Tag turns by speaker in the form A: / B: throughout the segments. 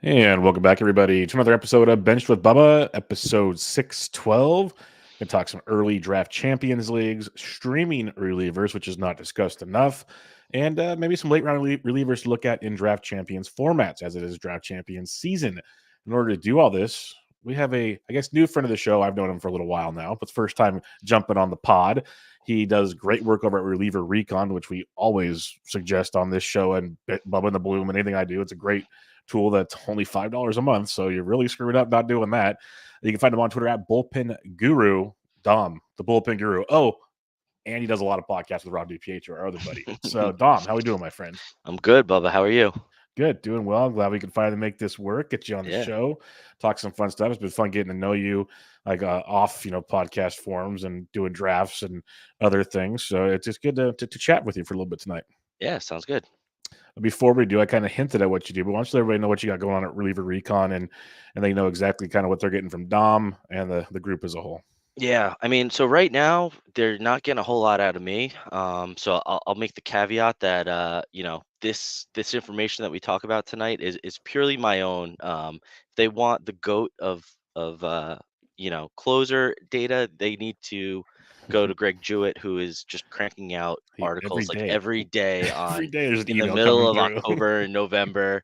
A: And welcome back, everybody, to another episode of Benched with Bubba, episode 612. Going to talk some early draft champions leagues, streaming relievers, which is not discussed enough, and maybe some late round relievers to look at in draft champions formats as it is draft champions season. In order to do all this, we have new friend of the show. I've known him for a little while now, but first time jumping on the pod. He does great work over at Reliever Recon, which we always suggest on this show and Bubba and the Bloom and anything I do. It's a great tool that's only $5 a month. So you're really screwing up not doing that. You can find him on Twitter at Bullpen Guru, Dom, the Bullpen Guru. Oh, and he does a lot of podcasts with Rob DiPietro, our other buddy. So, Dom, how we doing, my friend?
B: I'm good, Bubba. How are you?
A: Good, doing well. I'm glad we can finally make this work, get you on the
B: Yeah.
A: show, talk some fun stuff. It's been fun getting to know you, like off, podcast forums and doing drafts and other things. So it's just good to chat with you for a little bit tonight.
B: Yeah, sounds good.
A: Before we do, I kind of hinted at what you do, but why don't you let everybody know what you got going on at Reliever Recon and they know exactly kind of what they're getting from Dom and the group as a whole.
B: Yeah, I mean, so right now they're not getting a whole lot out of me. So I'll make the caveat that this information that we talk about tonight is purely my own. If they want the goat of closer data, they need to go to Greg Jewett, who is just cranking out
A: Every
B: articles like
A: day,
B: every day
A: every
B: on
A: day there's an
B: in the
A: email
B: middle
A: coming
B: of
A: through.
B: October and November.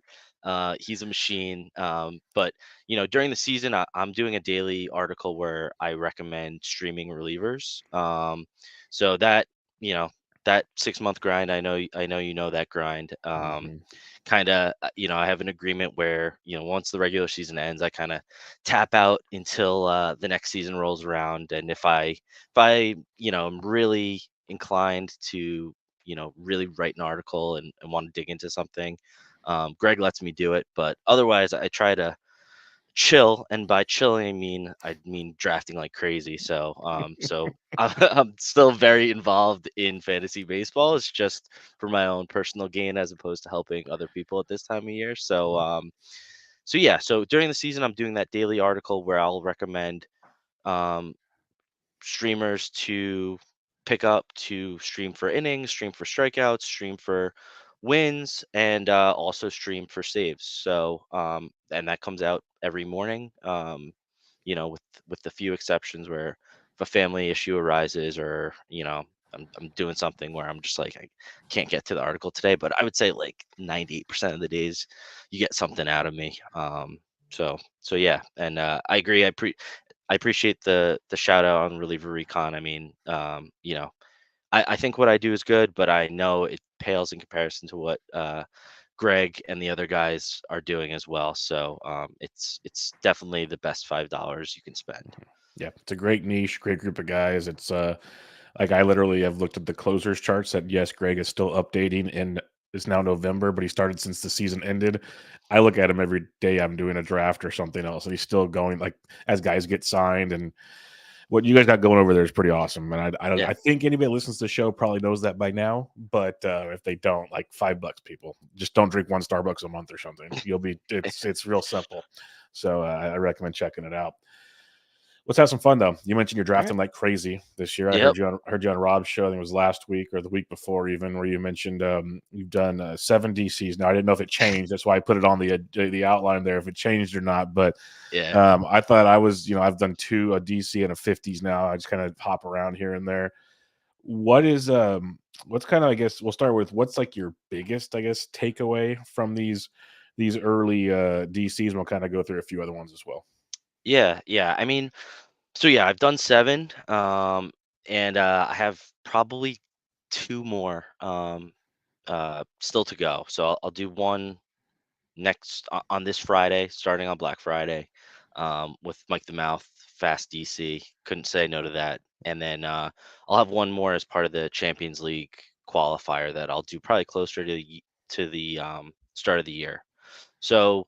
B: He's a machine. But during the season, I'm doing a daily article where I recommend streaming relievers. So you know, that 6 month grind, I know that grind.
A: Mhm.
B: Kind of, I have an agreement where, once the regular season ends, I kind of tap out until the next season rolls around. And if I am really inclined to, really write an article and want to dig into something, Greg lets me do it. But otherwise, I try to chill, and by chilling I mean drafting like crazy. So I'm still very involved in fantasy baseball. It's just for my own personal gain as opposed to helping other people at this time of year. So yeah, so during the season I'm doing that daily article where I'll recommend um streamers to pick up to stream for innings, stream for strikeouts, stream for wins, and also stream for saves. And that comes out every morning. With the few exceptions where if a family issue arises, or I'm doing something where I'm just like I can't get to the article today. But I would say like 98% of the days you get something out of me. So yeah, and I agree. I appreciate the shout out on reliever recon. I mean, I think what I do is good, but I know it pales in comparison to what Greg and the other guys are doing as well. So it's definitely the best $5 you can spend.
A: Yeah, it's a great niche, great group of guys. It's like I literally have looked at the closers charts that yes, Greg is still updating and it's now November, but he started since the season ended. I look at him every day I'm doing a draft or something else, and he's still going like as guys get signed. And what you guys got going over there is pretty awesome. And
B: Yeah.
A: I think anybody that listens to the show probably knows that by now. But if they don't, like $5, people just don't drink one Starbucks a month or something. You'll be it's real simple. So I recommend checking it out. Let's have some fun though. You mentioned you're
B: All right.
A: drafting like crazy this year. I
B: Yep.
A: heard you on Rob's show. I think it was last week or the week before, even where you mentioned you've done 7 DCs. Now I didn't know if it changed. That's why I put it on the outline there if it changed or not. But
B: Yeah.
A: I thought I was I've done two a DC and a 50s now. I just kind of hop around here and there. What is what's kind of I guess we'll start with what's like your biggest takeaway from these early DCs. And we'll kind of go through a few other ones as well.
B: Yeah. Yeah. I mean, so yeah, I've done seven, and I have probably two more still to go. So I'll do one next on this Friday, starting on Black Friday, with Mike the Mouth, Fast DC. Couldn't say no to that. And then I'll have one more as part of the Champions League qualifier that I'll do probably closer to the start of the year. So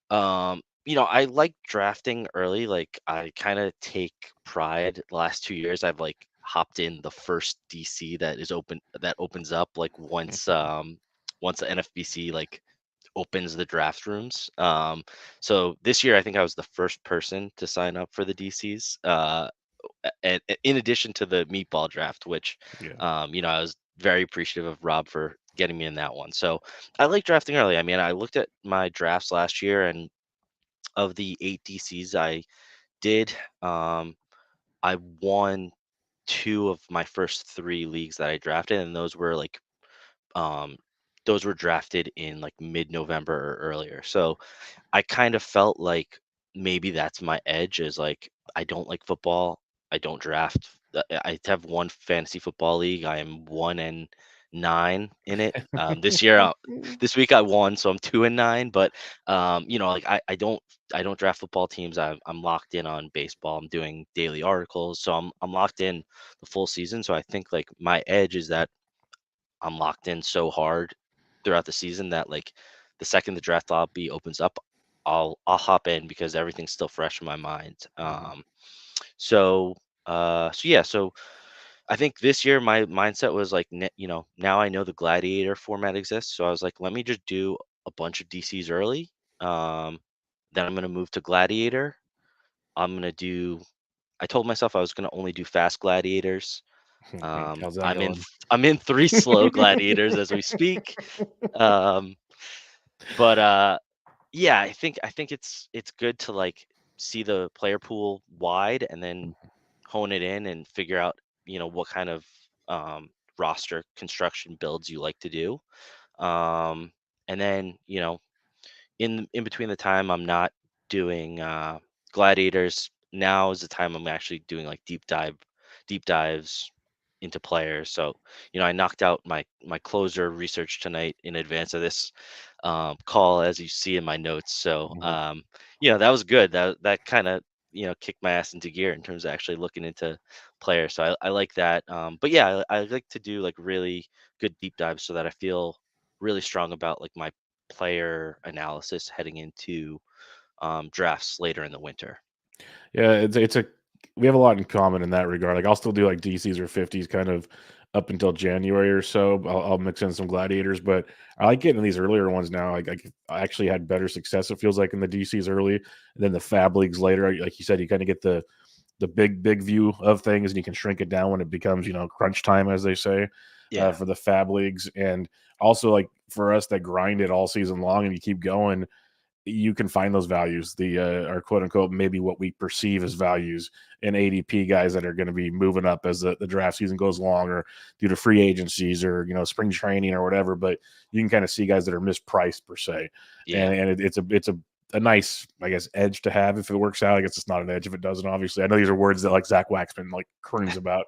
B: I like drafting early. Like I kind of take pride. The last 2 years, I've like hopped in the first DC that opens up like once the NFBC like opens the draft rooms. So this year, I think I was the first person to sign up for the DCs. And in addition to the meatball draft, which
A: Yeah.
B: I was very appreciative of Rob for getting me in that one. So I like drafting early. I mean, I looked at my drafts last year, and of the 8 DCs I did, I won two of my first three leagues that I drafted, and um, those were drafted in like mid-November or earlier. So I kind of felt like maybe that's my edge is like I don't like football. I don't draft. I have one fantasy football league. I am 1-9 in it. This week I won, so I'm 2-9. But like I don't draft football teams. I'm locked in on baseball. I'm doing daily articles, so I'm locked in the full season. So I think like my edge is that I'm locked in so hard throughout the season that like the second the draft lobby opens up, I'll hop in because everything's still fresh in my mind.
A: Mhm.
B: So I think this year my mindset was like now I know the gladiator format exists, so I was like, let me just do a bunch of DCs early. Um, then I'm gonna move to gladiator. I'm gonna do. I told myself I was gonna only do fast gladiators.
A: How's that
B: I'm in
A: going?
B: I'm in three slow gladiators as we speak. Um, but yeah, I think it's good to like see the player pool wide and then hone it in and figure out, what kind of roster construction builds you like to do. Um, and then, in between the time I'm not doing gladiators, now is the time I'm actually doing like deep dives into players. So I knocked out my closer research tonight in advance of this call, as you see in my notes. So
A: Mhm.
B: that was good. That kind of kicked my ass into gear in terms of actually looking into players. So I like that. But yeah, I like to do like really good deep dives so that I feel really strong about like my player analysis heading into drafts later in the winter.
A: Yeah, it's a we have a lot in common in that regard. Like I'll still do like DCs or 50s kind of up until January or so. I'll mix in some gladiators, but I like getting these earlier ones now. I actually had better success. It feels like in the DCs early, and then the Fab leagues later. Like you said, you kind of get the big view of things, and you can shrink it down when it becomes crunch time, as they say,
B: Yeah,
A: for the Fab leagues. And also like for us that grind it all season long and you keep going, you can find those values, the our quote unquote maybe what we perceive as values in ADP guys that are going to be moving up as the draft season goes along, or due to free agencies, or spring training or whatever. But you can kind of see guys that are mispriced per se,
B: yeah,
A: and it's a nice, I guess, edge to have if it works out. I guess it's not an edge if it doesn't. Obviously, I know these are words that like Zach Waxman like croons about,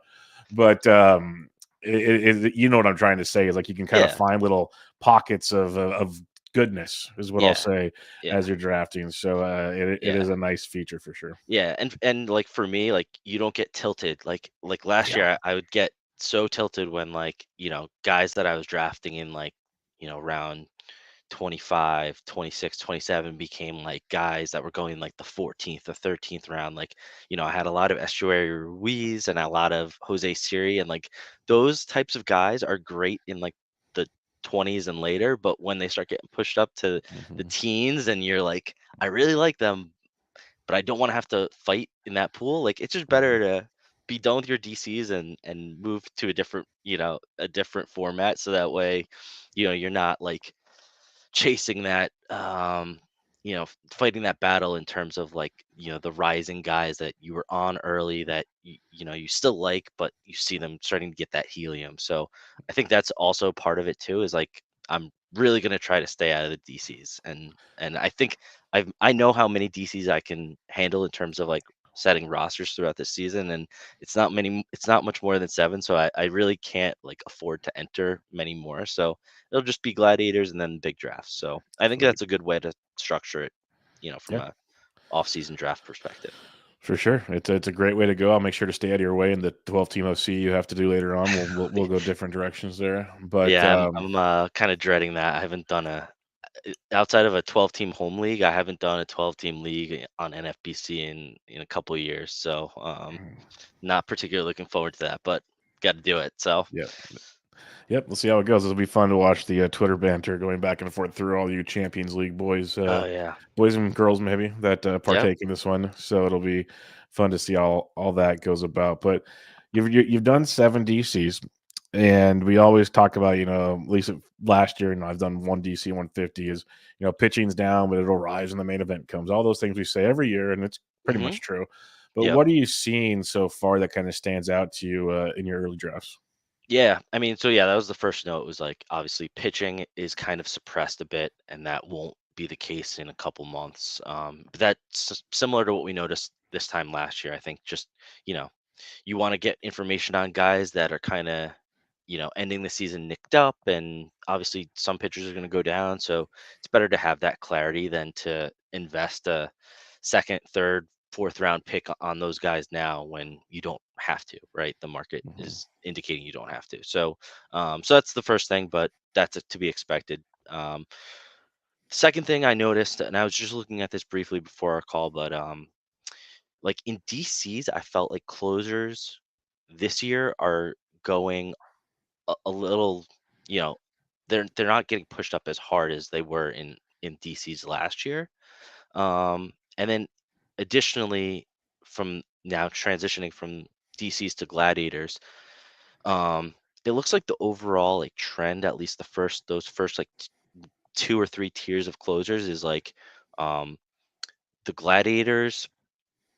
A: but you know what I'm trying to say is like you can kind of
B: yeah,
A: find little pockets of goodness is what I'll
B: yeah,
A: say
B: yeah,
A: as you're drafting. So it
B: yeah.
A: is a nice feature for sure.
B: Yeah, and like for me, like you don't get tilted. Like last
A: Yeah.
B: year, I would get so tilted when like guys that I was drafting in like round 25, 26, 27 became like guys that were going like the 14th or 13th round. Like I had a lot of Estuary Ruiz and a lot of Jose Siri, and like those types of guys are great in like the 20s and later, but when they start getting pushed up to the
A: Mhm.
B: teens and you're like, I really like them, but I don't want to have to fight in that pool. Like it's just
A: Mhm.
B: better to be done with your DCs and move to a different format, so that way, you're not like chasing that fighting that battle in terms of like the rising guys that you were on early that you still like, but you see them starting to get that helium. So I think that's also part of it too, is like I'm really going to try to stay out of the DCs, and I think I know how many DCs I can handle in terms of like setting rosters throughout the season, and it's not much more than 7, so I really can't like afford to enter many more. So it'll just be gladiators and then big drafts. So I think
A: Sweet.
B: that's a good way to structure it, from
A: Yeah,
B: a off-season draft perspective.
A: for sure. It's a great way to go. I'll make sure to stay out of your way in the 12 team OC you have to do later on. We'll go different directions there. But
B: Yeah, I'm kind of dreading that. I haven't done outside of a 12-team home league. I haven't done a 12-team league on NFBC in a couple of years. So not particularly looking forward to that, but got to do it. So
A: yeah. Yep, we'll see how it goes. It'll be fun to watch the Twitter banter going back and forth through all you Champions League boys,
B: oh yeah,
A: boys and girls maybe that
B: yep,
A: partake in this one. So it'll be fun to see all that goes about. But you've done 7 DCs, And we always talk about, at least last year, I've done one DC 150 is, pitching's down, but it'll rise when the main event comes. All those things we say every year, and it's pretty
B: Hmm.
A: much true. But
B: Yep.
A: what are you seeing so far that kind of stands out to you in your early drafts?
B: Yeah, I mean, so yeah, that was the first note. Was like obviously pitching is kind of suppressed a bit, and that won't be the case in a couple months. But that's similar to what we noticed this time last year. I think just you know you want to get information on guys that are kind of ending the season nicked up, and obviously some pitchers are going to go down, so it's better to have that clarity than to invest a second, third, fourth round pick on those guys now when you don't have to, right? The market
A: Mhm.
B: is indicating you don't have to. So that's the first thing, but that's to be expected. Second thing I noticed, and I was just looking at this briefly before our call, but like in DCs, I felt like closers this year are going a little, you know, they're not getting pushed up as hard as they were in DCs last year. And then additionally, from now transitioning from DCs to gladiators, um, it looks like the overall like trend, at least those first like two or three tiers of closers is like um, the gladiators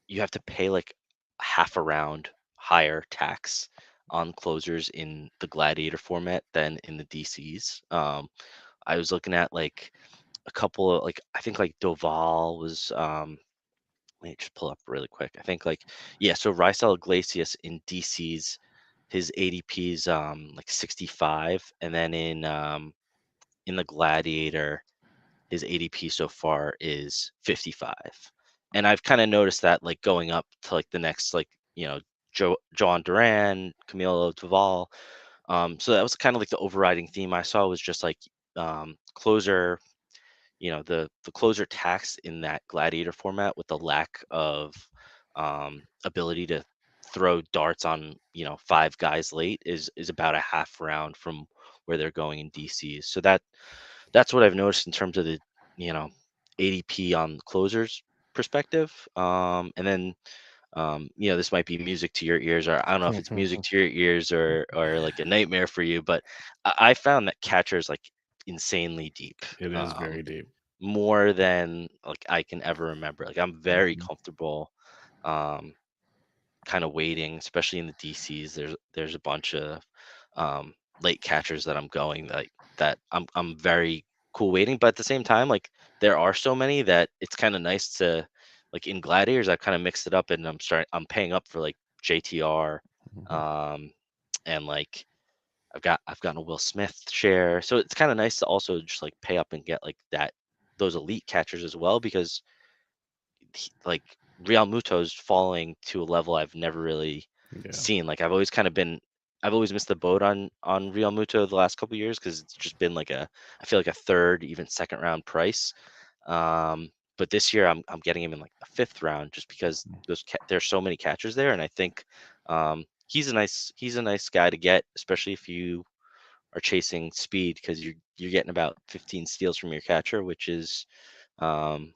B: you have to pay like half a round higher tax on closers in the gladiator format than in the DCs. I was looking at like a couple of like I think like Doval was let me just pull up really quick. I think like yeah, so Rysel Iglesias in DCs his ADP is like 65, and then in the gladiator his ADP so far is 55. And I've kind of noticed that like going up to like the next like, John Duran, Camilo Duval. So that was kind of like the overriding theme I saw was just like closer, the closer tax in that gladiator format with the lack of ability to throw darts on, five guys late is about a half round from where they're going in DCs. So that's what I've noticed in terms of the you know ADP on closers perspective. And then this might be music to your ears, or I don't know if it's music to your ears or like a nightmare for you, but I found that catcher is like insanely deep,
A: It is very deep.
B: more than like I can ever remember. Like I'm very
A: Mhm.
B: comfortable. Um, kind of waiting, especially in the DCs. There's a bunch of late catchers that I'm going that I'm very cool waiting, but at the same time, like there are so many that it's kind of nice to like in Gladiators. I've kind of mixed it up, and I'm paying up for like JTR,
A: Mhm.
B: um, and like I've gotten a Will Smith share, so it's kind of nice to also just like pay up and get like those elite catchers as well because like Real Muto's falling to a level I've never really
A: Yeah.
B: seen. Like I've always missed the boat on Real Muto the last couple years because it's just been like I feel like a third, even second round price. But this year I'm getting him in like the fifth round just because there's so many catchers there, and I think he's a nice guy to get, especially if you are chasing speed because you're getting about 15 steals from your catcher, which is um,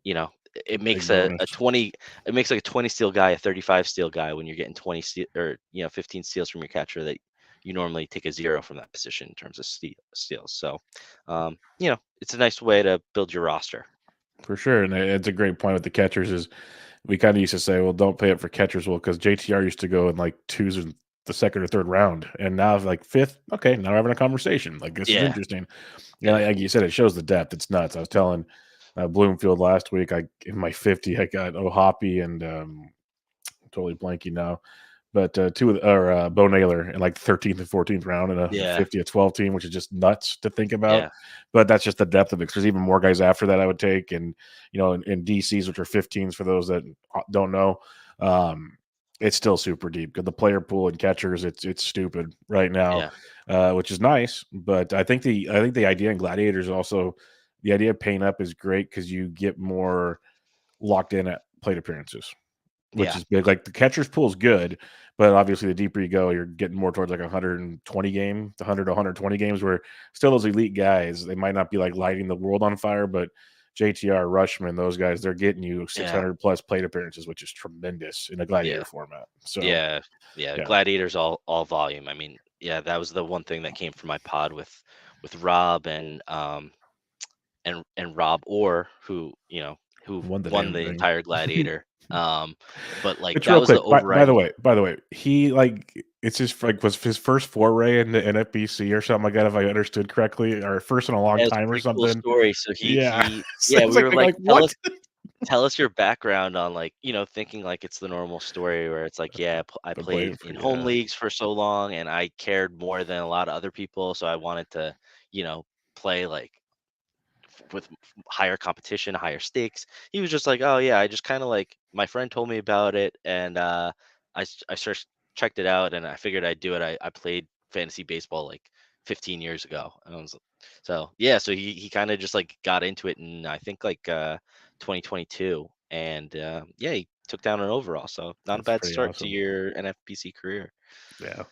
B: you know, it
A: Big
B: makes
A: bonus.
B: a 20 it makes like a 20 steal guy, a 35 steal guy when you're getting 20 steal or 15 steals from your catcher that you normally take a zero from that position in terms of steals. So, it's a nice way to build your roster.
A: For sure. And it's a great point with the catchers is we kind of used to say, well, don't pay up for catchers. Well, because JTR used to go in like twos in the second or third round. And now like fifth, okay, now we're having a conversation. Like this is
B: Yeah,
A: interesting. Yeah,
B: yeah,
A: like you said, it shows the depth. It's nuts. I was telling Bloomfield last week, I in my 50, I got O'Hoppy and totally blanking now. But two of or Bo Naylor in like the 13th and 14th round in a
B: yeah,
A: 50 at 12 team, which is just nuts to think about.
B: yeah,
A: But that's just the depth of it. 'Cause there's even more guys after that I would take, and in DCs, which are 15s for those that don't know, um, it's still super deep because the player pool and catchers, it's stupid right now,
B: yeah,
A: which is nice. But I think the idea in Gladiators also the idea of paying up is great because you get more locked in at plate appearances. Which
B: yeah,
A: is big. Like, the catcher's pool is good, but obviously the deeper you go, you're getting more towards, like, 120 game, 100 to 120 games where still those elite guys, they might not be, like, lighting the world on fire, but JTR, Rushman, those guys, they're getting you
B: Yeah.
A: 600 plus plate appearances, which is tremendous in a
B: Yeah.
A: gladiator format. So
B: Yeah. Yeah.
A: yeah,
B: Gladiators all volume. I mean, yeah, that was the one thing that came from my pod with Rob and Rob Orr, who
A: won the
B: won
A: damn
B: the
A: thing.
B: entire Gladiator. But like
A: Which
B: that
A: real
B: was the
A: quick,
B: overriding.
A: by the way, he like it's just like was his first foray into NFBC or something like that, if I understood correctly, or first in a long
B: Yeah, it's a
A: time or
B: pretty cool
A: something.
B: story. So
A: Yeah,
B: he
A: so
B: yeah,
A: it's
B: we were like,
A: like what?
B: tell us your background on like, thinking like it's the normal story where it's like, yeah, I
A: The
B: played
A: blame for
B: in home
A: yeah,
B: leagues for so long and I cared more than a lot of other people, so I wanted to, play like with higher competition, higher stakes. He was just like, "Oh yeah, I just kind of like my friend told me about it, and I searched checked it out, and I figured I'd do it. I played fantasy baseball like 15 years ago, and I was so yeah. So he kind of just like got into it in I think like 2022, and yeah, he took down an overall. So not a
A: that's
B: bad
A: pretty
B: start to
A: awesome.
B: your NFBC career.
A: Yeah.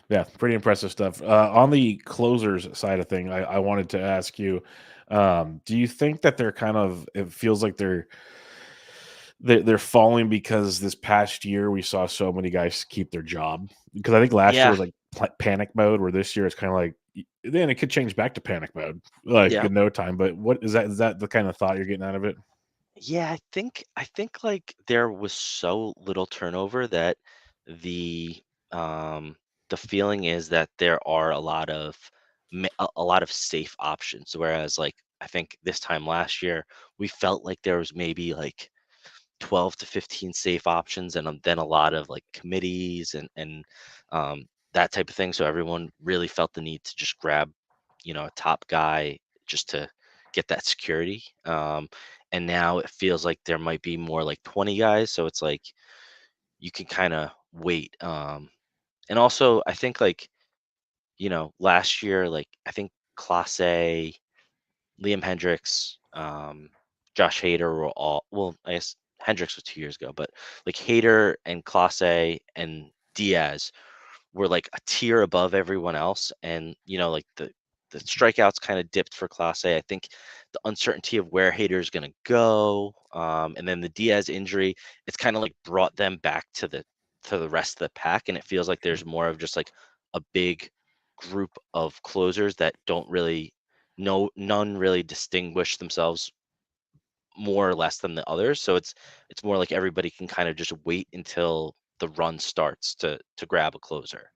A: Yeah, pretty impressive stuff. On the closers side of thing, I wanted to ask you, do you think that they're kind of it feels like they're falling because this past year we saw so many guys keep their job? Because I think last year
B: Yeah,
A: was like panic mode, where this year it's kind of like then it could change back to panic mode like
B: yeah.
A: in no time. But what is that? Is that the kind of thought you're getting out of it?
B: Yeah, I think like there was so little turnover that the um the feeling is that there are a lot of safe options. Whereas like I think this time last year we felt like there was maybe like 12 to 15 safe options and then a lot of like committees and that type of thing. So everyone really felt the need to just grab, a top guy just to get that security. And now it feels like there might be more like 20 guys. So it's like you can kind of wait. And also, I think like, last year, like I think Class A, Liam Hendricks, Josh Hader were all well, I guess Hendricks was 2 years ago, but like Hader and Clase and Diaz were like a tier above everyone else. And like the strikeouts kind of dipped for Clase. I think the uncertainty of where Hader is gonna go, and then the Diaz injury, it's kind of like brought them back to the rest of the pack. And it feels like there's more of just like a big group of closers that don't really no none really distinguish themselves more or less than the others. So it's more like everybody can kind of just wait until the run starts to grab a closer.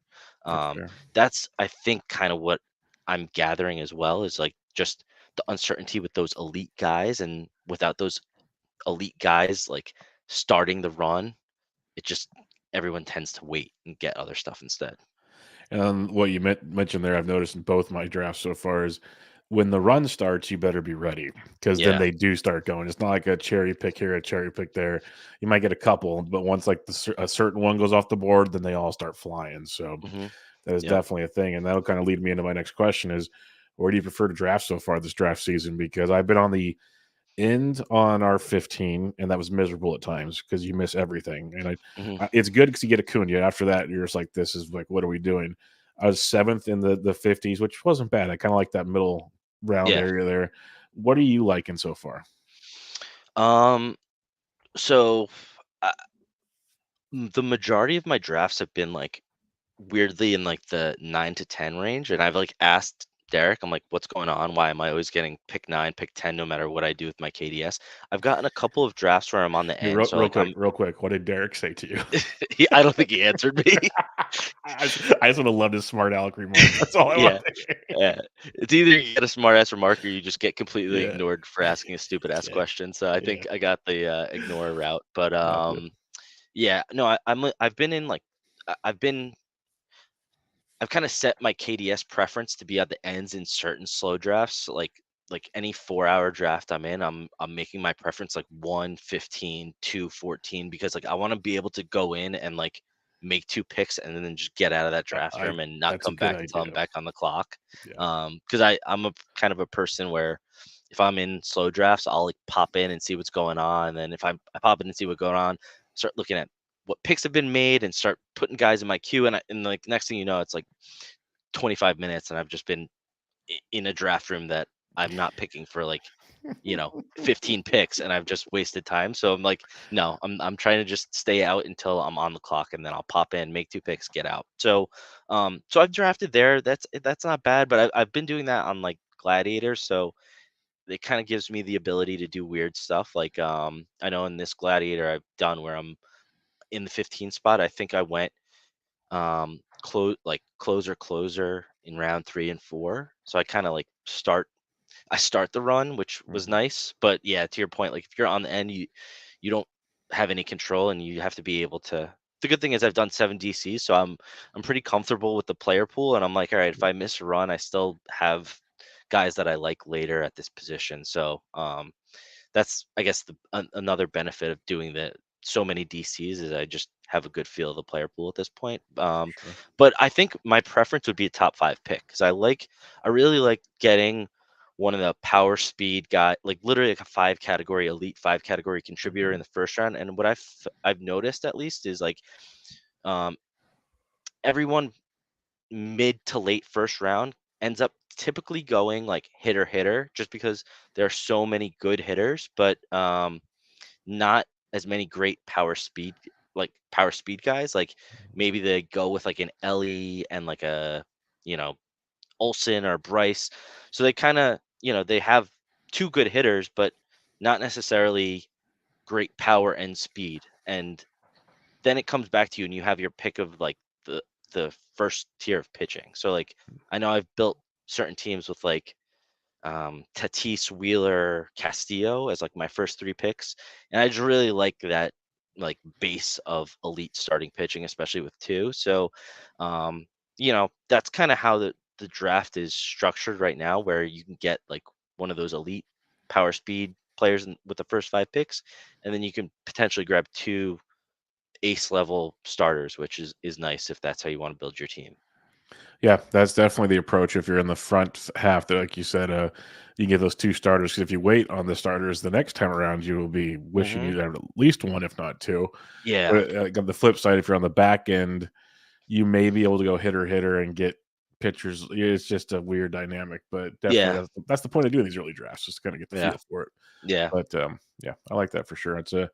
A: That's
B: Um,
A: fair.
B: that's I think kind of what I'm gathering as well is like just the uncertainty with those elite guys, and without those elite guys like starting the run, it just everyone tends to wait and get other stuff instead.
A: And what you mentioned there, I've noticed in both my drafts so far is when the run starts, you better be ready because then
B: Yeah.
A: they do start going. It's not like a cherry pick here, a cherry pick there. You might get a couple, but once like a certain one goes off the board, then they all start flying. So
B: Hmm.
A: that is
B: Yep.
A: definitely a thing, and that'll kind of lead me into my next question: is where do you prefer to draft so far this draft season? Because I've been on the end on our 15, and that was miserable at times because you miss everything. And
B: Hmm.
A: it's good because you get Acuna. After that, you're just like, this is like, what are we doing? I was seventh in the 50s, which wasn't bad. I kind of like that middle round
B: Yeah.
A: area there. What are you liking so far?
B: Um. So. The majority of my drafts have been like weirdly in like the 9 to 10 range, and I've like asked Derek, I'm like, "What's going on? Why am I always getting pick 9, pick 10 no matter what I do with my KDS?" I've gotten a couple of drafts where I'm on the
A: Here,
B: end, so
A: real
B: like
A: quick, real quick. What did Derek say to you?
B: I don't think he answered me.
A: I just would have loved his smart aleck remark. That's all I want
B: Yeah.
A: to hear.
B: Yeah. It's either you get a smart ass remark or you just get completely
A: Yeah,
B: ignored for asking a stupid ass
A: yeah,
B: question. So I
A: yeah.
B: think I got the ignore route. But
A: Gotcha.
B: yeah, no, I've been in like I've been I've kind of set my KDS preference to be at the ends in certain slow drafts. Like any 4 hour draft I'm in, I'm making my preference like 1:15, 2:14, because like I want to be able to go in and like make two picks and then just get out of that draft
A: I
B: room and not
A: That's a
B: come
A: good
B: back until I'm
A: idea.
B: back on the clock.
A: Yeah.
B: Because I'm a kind of a person where if I'm in slow drafts, I'll like pop in and see what's going on. And then if I pop in and see what's going on, start looking at what picks have been made and start putting guys in my queue. And like next thing you know, it's like 25 minutes and I've just been in a draft room that I'm not picking for 15 picks and I've just wasted time. So I'm like, no, I'm trying to just stay out until I'm on the clock, and then I'll pop in, make 2 picks, get out. So I've drafted there. That's not bad, but I've been doing that on like Gladiator, so it kind of gives me the ability to do weird stuff. I know in this Gladiator I've done where I'm in the 15 spot. I think I went closer in round 3 and 4. So I kind of like start the run, which was
A: Mhm.
B: nice. But yeah, to your point, like if you're on the end, you don't have any control, and you have to be able to. The good thing is I've done 7 DCs, so I'm pretty comfortable with the player pool, and I'm like, all right, if I miss a run, I still have guys that I like later at this position. So that's, I guess, another benefit of doing the so many DCs is I just have a good feel of the player pool at this point.
A: Sure.
B: But I think my preference would be a top 5 pick, because I really like getting one of the power speed guy, like literally like a 5 category elite 5 category contributor in
A: Mhm.
B: the first round. And what I've noticed at least is like um, everyone mid to late first round ends up typically going like hitter, just because there are so many good hitters, but not as many great power speed guys. Like maybe they go with like an Ellie and like a, you know, Olsen or Bryce. So they kind of, they have 2 good hitters, but not necessarily great power and speed. And then it comes back to you and you have your pick of like the first tier of pitching. So like I know I've built certain teams with like Tatis, Wheeler, Castillo as like my first 3 picks, and I just really like that like base of elite starting pitching, especially with 2. So, um, that's kind of how the draft is structured right now, where you can get like one of those elite power speed players with the first 5 picks, and then you can potentially grab 2 ace level starters, which is nice if that's how you want to build your team.
A: Yeah, that's definitely the approach. If you're in the front half, that like you said, you can get those 2 starters. Because if you wait on the starters the next time around, you will be wishing
B: Hmm.
A: you had at least one, if not 2.
B: Yeah,
A: But like, on the flip side, if you're on the back end, you may be able to go hitter and get pitchers. Yeah, it's just a weird dynamic, but definitely
B: yeah,
A: that's the point of doing these early drafts, just kind of get the
B: yeah,
A: feel for it.
B: yeah,
A: But yeah, I like that for sure. It's a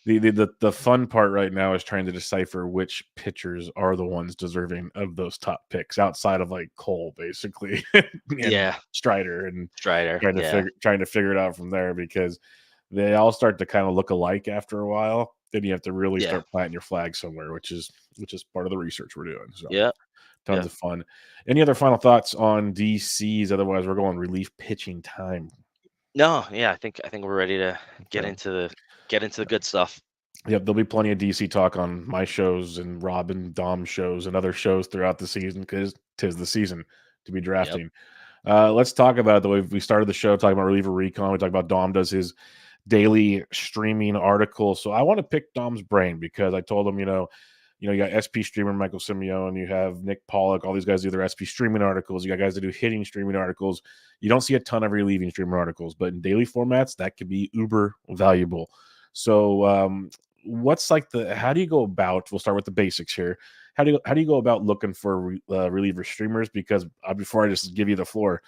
A: the fun part right now is trying to decipher which pitchers are the ones deserving of those top picks outside of like Cole, basically, and
B: yeah.
A: Strider, and
B: Strider, yeah,
A: trying to figure it out from there because they all start to kind of look alike after a while. Then you have to really
B: yeah,
A: start planting your flag somewhere, which is part of the research we're doing. So
B: yeah,
A: tons
B: yeah.
A: of fun. Any other final thoughts on DCs? Otherwise, we're going relief pitching time.
B: No, yeah, I think we're ready to get
A: Okay.
B: into the good stuff.
A: Yeah, there'll be plenty of DC talk on my shows and Rob and Dom shows and other shows throughout the season because 'tis the season to be
B: Yep.
A: drafting. Let's talk about it the way we started the show talking about reliever recon. We talked about Dom does his daily streaming article. So I want to pick Dom's brain because I told him, you got SP streamer Michael Simeone, you have Nick Pollock, all these guys do their SP streaming articles. You got guys that do hitting streaming articles. You don't see a ton of relieving streamer articles, but in daily formats, that could be uber valuable. So what's like how do you go about, we'll start with the basics here. How do you go about looking for reliever streamers? Because before I just give you the floor,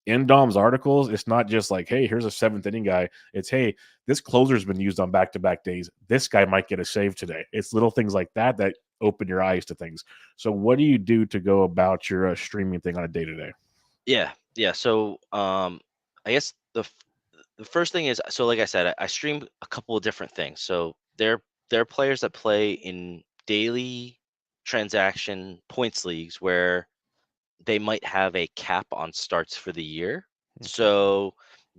A: in Dom's articles, it's not just like, hey, here's a 7th inning guy. It's, hey, this closer's been used on back-to-back days. This guy might get a save today. It's little things like that that open your eyes to things. So what do you do to go about your streaming thing on a day-to-day?
B: Yeah, yeah. So, I guess the first thing is, so like I said, I stream a couple of different things. So there are players that play in daily transaction points leagues where they might have a cap on starts for the year.
A: Okay.
B: So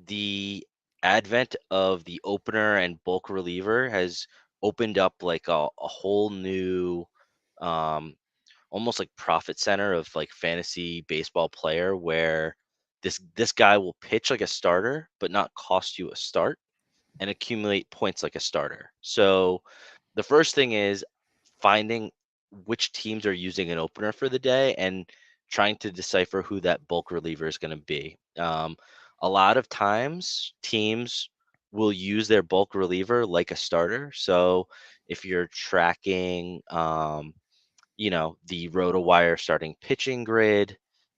B: the advent of the opener and bulk reliever has opened up like a whole new um almost like profit center of like fantasy baseball player, where this guy will pitch like a starter but not cost you a start and accumulate points like a starter. So the first thing is finding which teams are using an opener for the day and trying to decipher who that bulk reliever is going to be. A lot of times, teams will use their bulk reliever like a starter. So if you're tracking, the RotoWire starting pitching grid,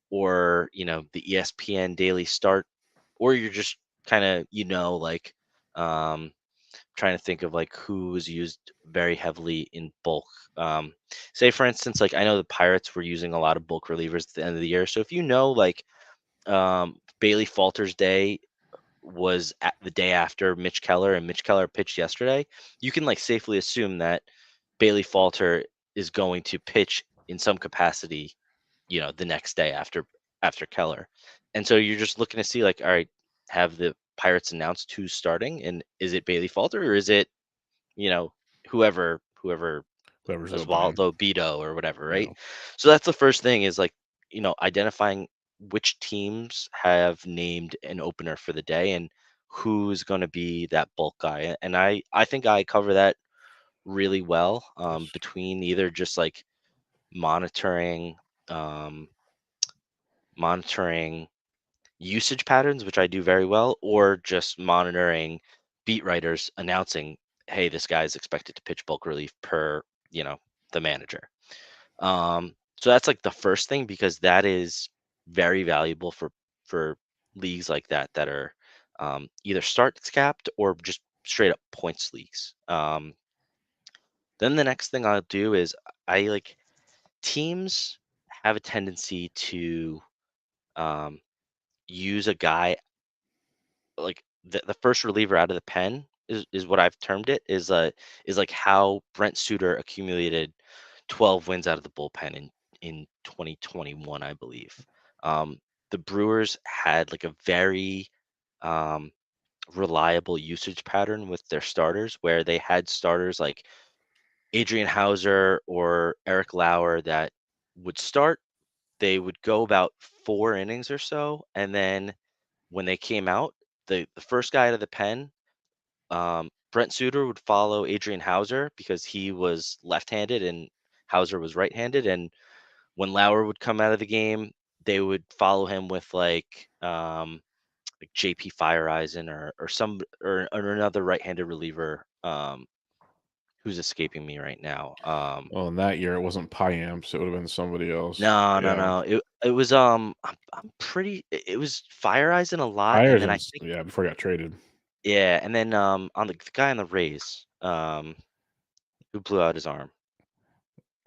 B: or the ESPN daily start or you're just kind of like um, trying to think of like who was used very heavily in bulk. Um, Say for instance, like I know the Pirates were using a lot of bulk relievers at the end of the year. So if like Bailey Falter's day was at the day after Mitch Keller and Mitch Keller pitched yesterday, you can like safely assume that Bailey Falter is going to pitch in some capacity, the next day after Keller. And so you're just looking to see like, all right, have the Pirates announced who's starting, and is it Bailey Falter or is it, you know, whoever
A: Whoever's opening.
B: Osvaldo Bido or whatever,
A: You
B: right?
A: know,
B: So that's the first thing is like, identifying which teams have named an opener for the day and who's going to be that bulk guy. And I think I cover that really well,
A: yes.
B: between either just like monitoring um, monitoring usage patterns, which I do very well, or just monitoring beat writers announcing, hey, this guy's expected to pitch bulk relief per, you know, the manager. So that's like the first thing, because that is very valuable for leagues like that are either starts capped or just straight up points leagues. Then the next thing I'll do is I like teams have a tendency to um, use a guy like the first reliever out of the pen is what I've termed it, is like how Brent Suter accumulated 12 wins out of the bullpen in 2021, I believe. Um, the Brewers had like a very um, reliable usage pattern with their starters, where they had starters like Adrian Hauser or Eric Lauer that would start. They would go about 4 innings or so, and then when they came out, the first guy out of the pen, Brent Suter would follow Adrian Hauser because he was left-handed and Hauser was right-handed. And when Lauer would come out of the game, they would follow him with like JP Fireeisen or another right-handed reliever, who's escaping me right now.
A: Well, in that year, it wasn't Piamps. It would have been somebody else.
B: No, no,
A: Yeah.
B: no. It was I'm pretty. It was Fireeisen a lot, and then I
A: Ryerson,
B: think,
A: yeah, before he got traded.
B: yeah, and then on the guy on the Rays, who blew out his arm.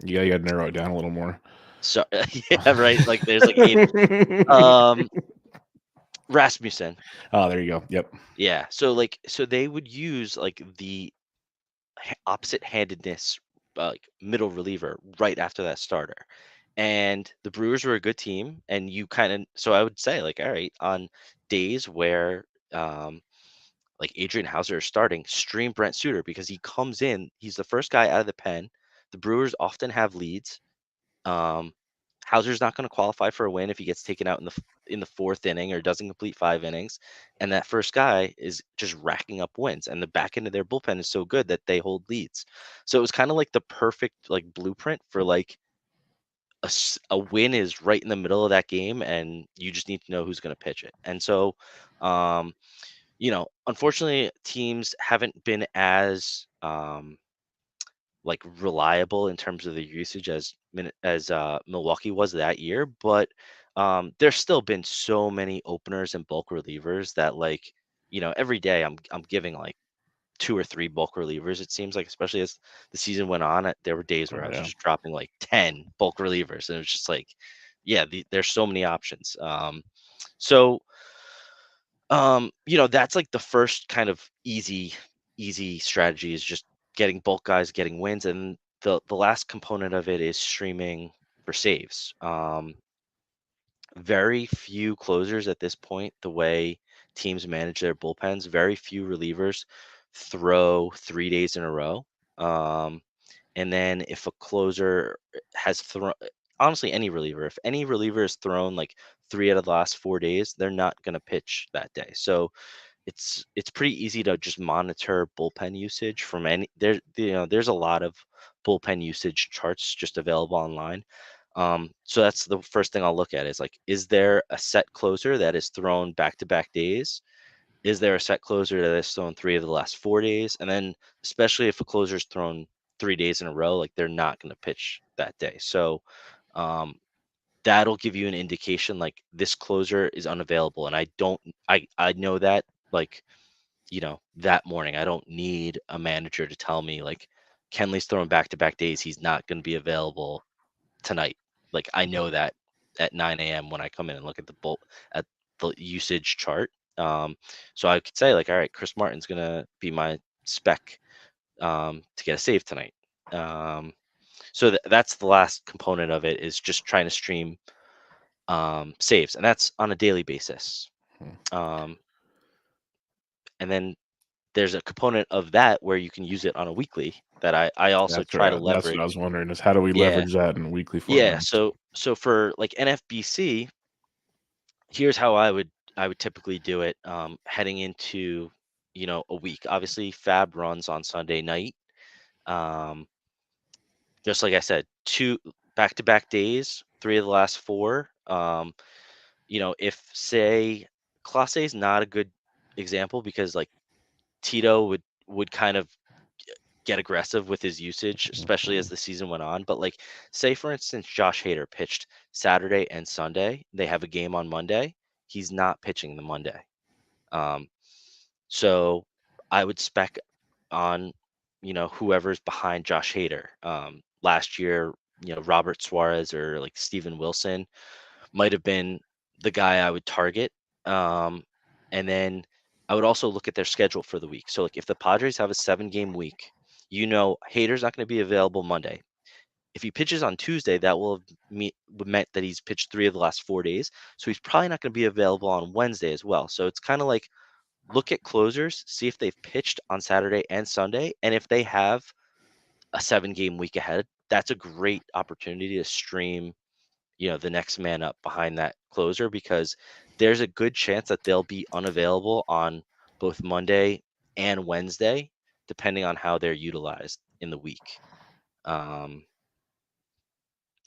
A: Yeah, you got to narrow it down a little more.
B: So yeah, right. Like there's like eight. Um, Rasmussen.
A: Oh, there you go. Yep.
B: Yeah. So they would use like the opposite handedness, like middle reliever right after that starter. And the Brewers were a good team, and you kind of, so I would say like, all right, on days where um like Adrian Hauser is starting, stream Brent Suter because he comes in, he's the first guy out of the pen. The Brewers often have leads. Um, Hauser's not going to qualify for a win if he gets taken out in the fourth inning or doesn't complete 5 innings, and that first guy is just racking up wins. And the back end of their bullpen is so good that they hold leads. So it was kind of like the perfect like blueprint for like a win is right in the middle of that game, and you just need to know who's going to pitch it. And so, um, unfortunately, teams haven't been as like reliable in terms of the usage as Milwaukee was that year, but there's still been so many openers and bulk relievers that like every day I'm giving like 2 or 3 bulk relievers. It seems like, especially as the season went on, there were days where
A: Oh,
B: I was
A: yeah.
B: just dropping like 10 bulk relievers, and it was just like, yeah, there's so many options. So that's like the first kind of easy strategy, is just getting bulk guys, getting wins, and the last component of it is streaming for saves. Very few closers at this point, the way teams manage their bullpens, very few relievers throw 3 days in a row. Um, and then if a closer has thrown, honestly, any reliever, if any reliever has thrown like 3 out of the last 4 days, they're not going to pitch that day. So it's pretty easy to just monitor bullpen usage from there's a lot of bullpen usage charts just available online. So that's the first thing I'll look at, is like, is there a set closer that is thrown back to back days? Is there a set closer that is thrown 3 of the last 4 days? And then, especially if a closer is thrown 3 days in a row, like they're not going to pitch that day. So um, that'll give you an indication like this closer is unavailable. And I know that like, that morning. I don't need a manager to tell me like Kenley's throwing back-to-back days. He's not going to be available tonight. Like I know that at 9 a.m. when I come in and look at the usage chart. So I could say like, all right, Chris Martin's gonna be my spec to get a save tonight. So that's the last component of it, is just trying to stream saves, and that's on a daily basis. Um, and then there's a component of that where you can use it on a weekly that I also try to
A: That's what
B: leverage.
A: I was wondering, is how do we
B: Yeah,
A: leverage that in weekly
B: yeah.
A: format?
B: So for like NFBC, here's how I would typically do it heading into a week. Obviously, Fab runs on Sunday night. Um, just like I said, two back-to-back days, 3 of the last 4. If say Class A is not a good example because like Tito would kind of get aggressive with his usage, especially as the season went on. But like, say for instance, Josh Hader pitched Saturday and Sunday. They have a game on Monday. He's not pitching the Monday. Um, so I would spec on, whoever's behind Josh Hader. Last year, Robert Suarez or like Steven Wilson might have been the guy I would target. And then I would also look at their schedule for the week. So like if the Padres have a 7-game week, Hader's not going to be available Monday. If he pitches on Tuesday, that will have meant that he's pitched 3 of the last 4 days. So he's probably not going to be available on Wednesday as well. So it's kind of like look at closers, see if they've pitched on Saturday and Sunday. And if they have a 7-game week ahead, that's a great opportunity to stream the next man up behind that closer, because there's a good chance that they'll be unavailable on both Monday and Wednesday, depending on how they're utilized in the week. So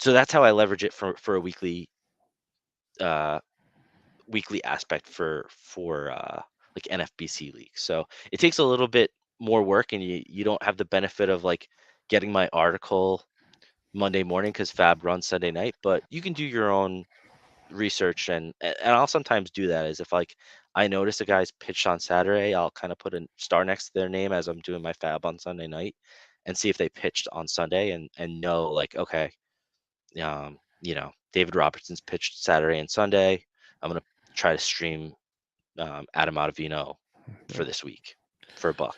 B: that's how I leverage it for a uh, weekly aspect for like NFBC leagues. So it takes a little bit more work, and you don't have the benefit of like getting my article Monday morning because Fab runs Sunday night, but you can do your own research, and I'll sometimes do that. Is if like I notice a guy's pitched on Saturday, I'll kind of put a star next to their name as I'm doing my Fab on Sunday night, and see if they pitched on Sunday, and know like, okay, David Robertson's pitched Saturday and Sunday. I'm gonna try to stream Adam Ottavino for this week for $1.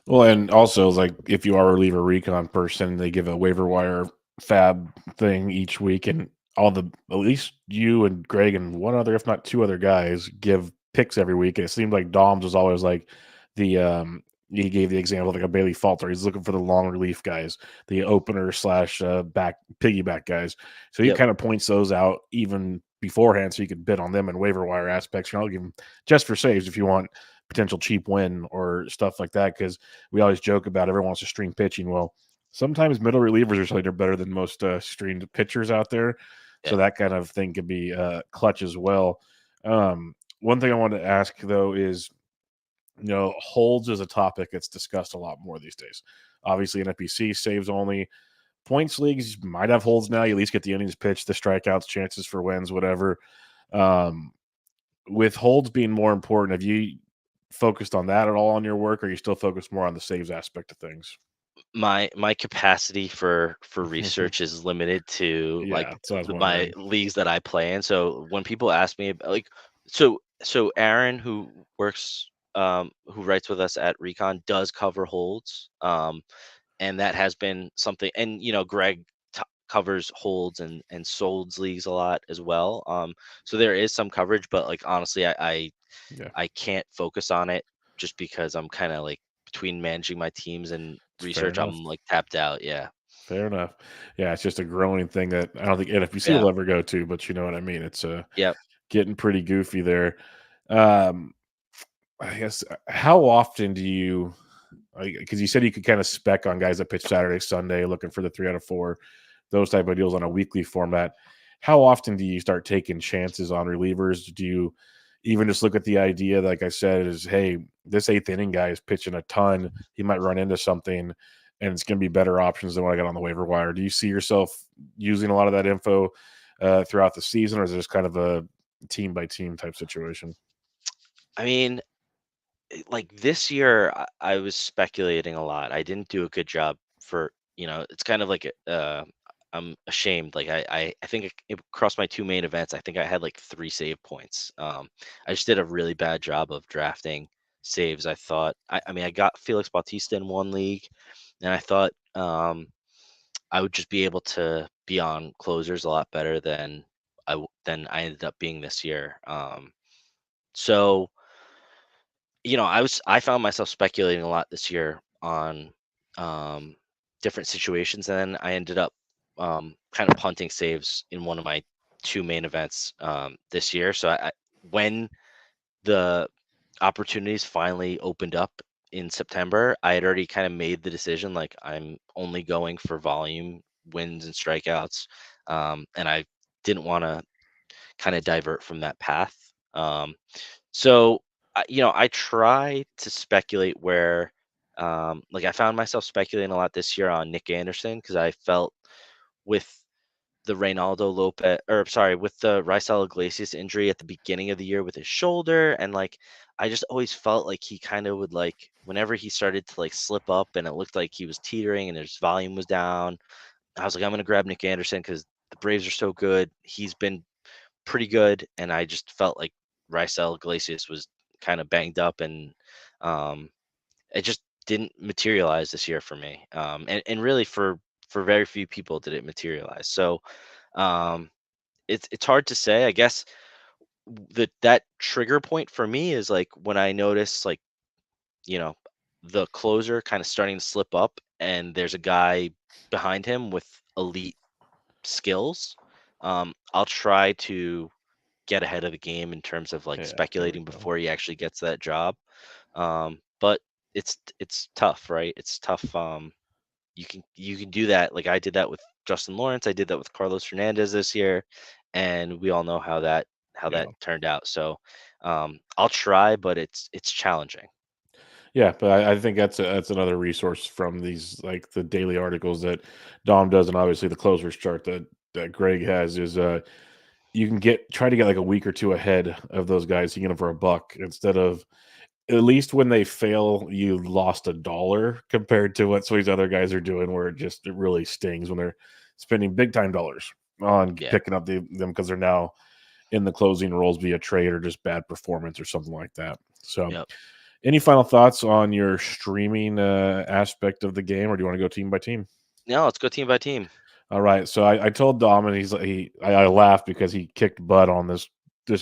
A: Well, and also like if you are a reliever recon person, they give a waiver wire fab thing each week, and at least you and Greg and one other, if not 2 other guys, give picks every week. And it seemed like Dom's was always like the he gave the example of like a Bailey Falter. He's looking for the long relief guys, the opener slash back piggyback guys. So he
B: Yep.
A: kind of points those out even beforehand, so you could bid on them in waiver wire aspects. I'll give them just for saves if you want potential cheap win or stuff like that, because we always joke about everyone wants to stream pitching. Well, sometimes middle relievers are slightly better than most streamed pitchers out there. So
B: Yeah.
A: that kind of thing could be clutch as well. One thing I wanted to ask, though, is, holds is a topic that's discussed a lot more these days. Obviously, NFBC saves only. Points leagues might have holds now. You at least get the innings pitched, the strikeouts, chances for wins, whatever. With holds being more important, have you focused on that at all on your work, or are you still focused more on the saves aspect of things?
B: My capacity for research is limited to like
A: Yeah, so I was
B: my
A: wondering.
B: leagues that I play in. So when people ask me about, like, so Aaron, who writes with us at Recon, does cover holds, and that has been something. And Greg covers holds and solds leagues a lot as well. So there is some coverage, but like honestly,
A: Yeah,
B: I can't focus on it just because I'm kind of like between managing my teams and
A: it's fair
B: research.
A: enough.
B: I'm like tapped out. Yeah.
A: Fair enough. Yeah, it's just a growing thing that I don't think NFBC
B: Yeah.
A: will ever go to, but you know what I mean. It's
B: Yep.
A: getting pretty goofy there. Um, I guess how often do you? Because you said you could kind of spec on guys that pitch Saturday, Sunday, looking for the 3 out of 4, those type of deals on a weekly format. How often do you start taking chances on relievers? Do you even just look at the idea, like I said, is hey, this 8th inning guy is pitching a ton. He might run into something, and it's going to be better options than what I got on the waiver wire. Do you see yourself using a lot of that info throughout the season, or is it just kind of a team by team type situation?
B: I mean, like this year, I was speculating a lot. I didn't do a good job for, it's kind of like I'm ashamed. Like I think across my two main events, I think I had like three save points. I just did a really bad job of drafting saves. I thought, I mean, I got Felix Bautista in one league, and I thought I would just be able to be on closers a lot better than I ended up being this year. So I found myself speculating a lot this year on um, different situations, and then I ended up kind of punting saves in one of my two main events this year. So when the opportunities finally opened up in September, I had already kind of made the decision, like I'm only going for volume, wins, and strikeouts, and I didn't want to kind of divert from that path. So, I try to speculate where, like, I found myself speculating a lot this year on Nick Anderson because I felt with the Reynaldo Lopez, or sorry, with the Raisel Iglesias injury at the beginning of the year with his shoulder, and like, I just always felt like he kind of would like whenever he started to like slip up and it looked like he was teetering and his volume was down. I was like, I'm gonna grab Nick Anderson because the Braves are so good. He's been pretty good, and I just felt like Raisel Iglesias was kind of banged up, and um, it just didn't materialize this year for me. And really for very few people did it materialize. So um, it's hard to say. I guess that trigger point for me is like when I notice like you know the closer kind of starting to slip up, and there's a guy behind him with elite skills. I'll try to get ahead of the game in terms of like
A: Yeah, there we
B: speculating
A: go.
B: before he actually gets that job. But it's tough, right? It's tough. You can do that. Like I did that with Justin Lawrence. I did that with Carlos Hernandez this year, and we all know how that
A: Yeah.
B: turned out. So I'll try, but it's challenging.
A: Yeah, but I think that's another resource from these like the daily articles that Dom does, and obviously the closers chart that Greg has is you can try to get like a week or two ahead of those guys. You get them for a buck instead of at least when they fail, you lost $1 compared to what some of these other guys are doing, where it really stings when they're spending big time dollars on
B: Yeah.
A: picking up them because they're now in the closing roles via trade or just bad performance or something like that. So,
B: Yep.
A: any final thoughts on your streaming aspect of the game, or do you want to go team by team?
B: No, let's go team by team.
A: All right. So I told Dom, and he's like, I laughed because he kicked butt on this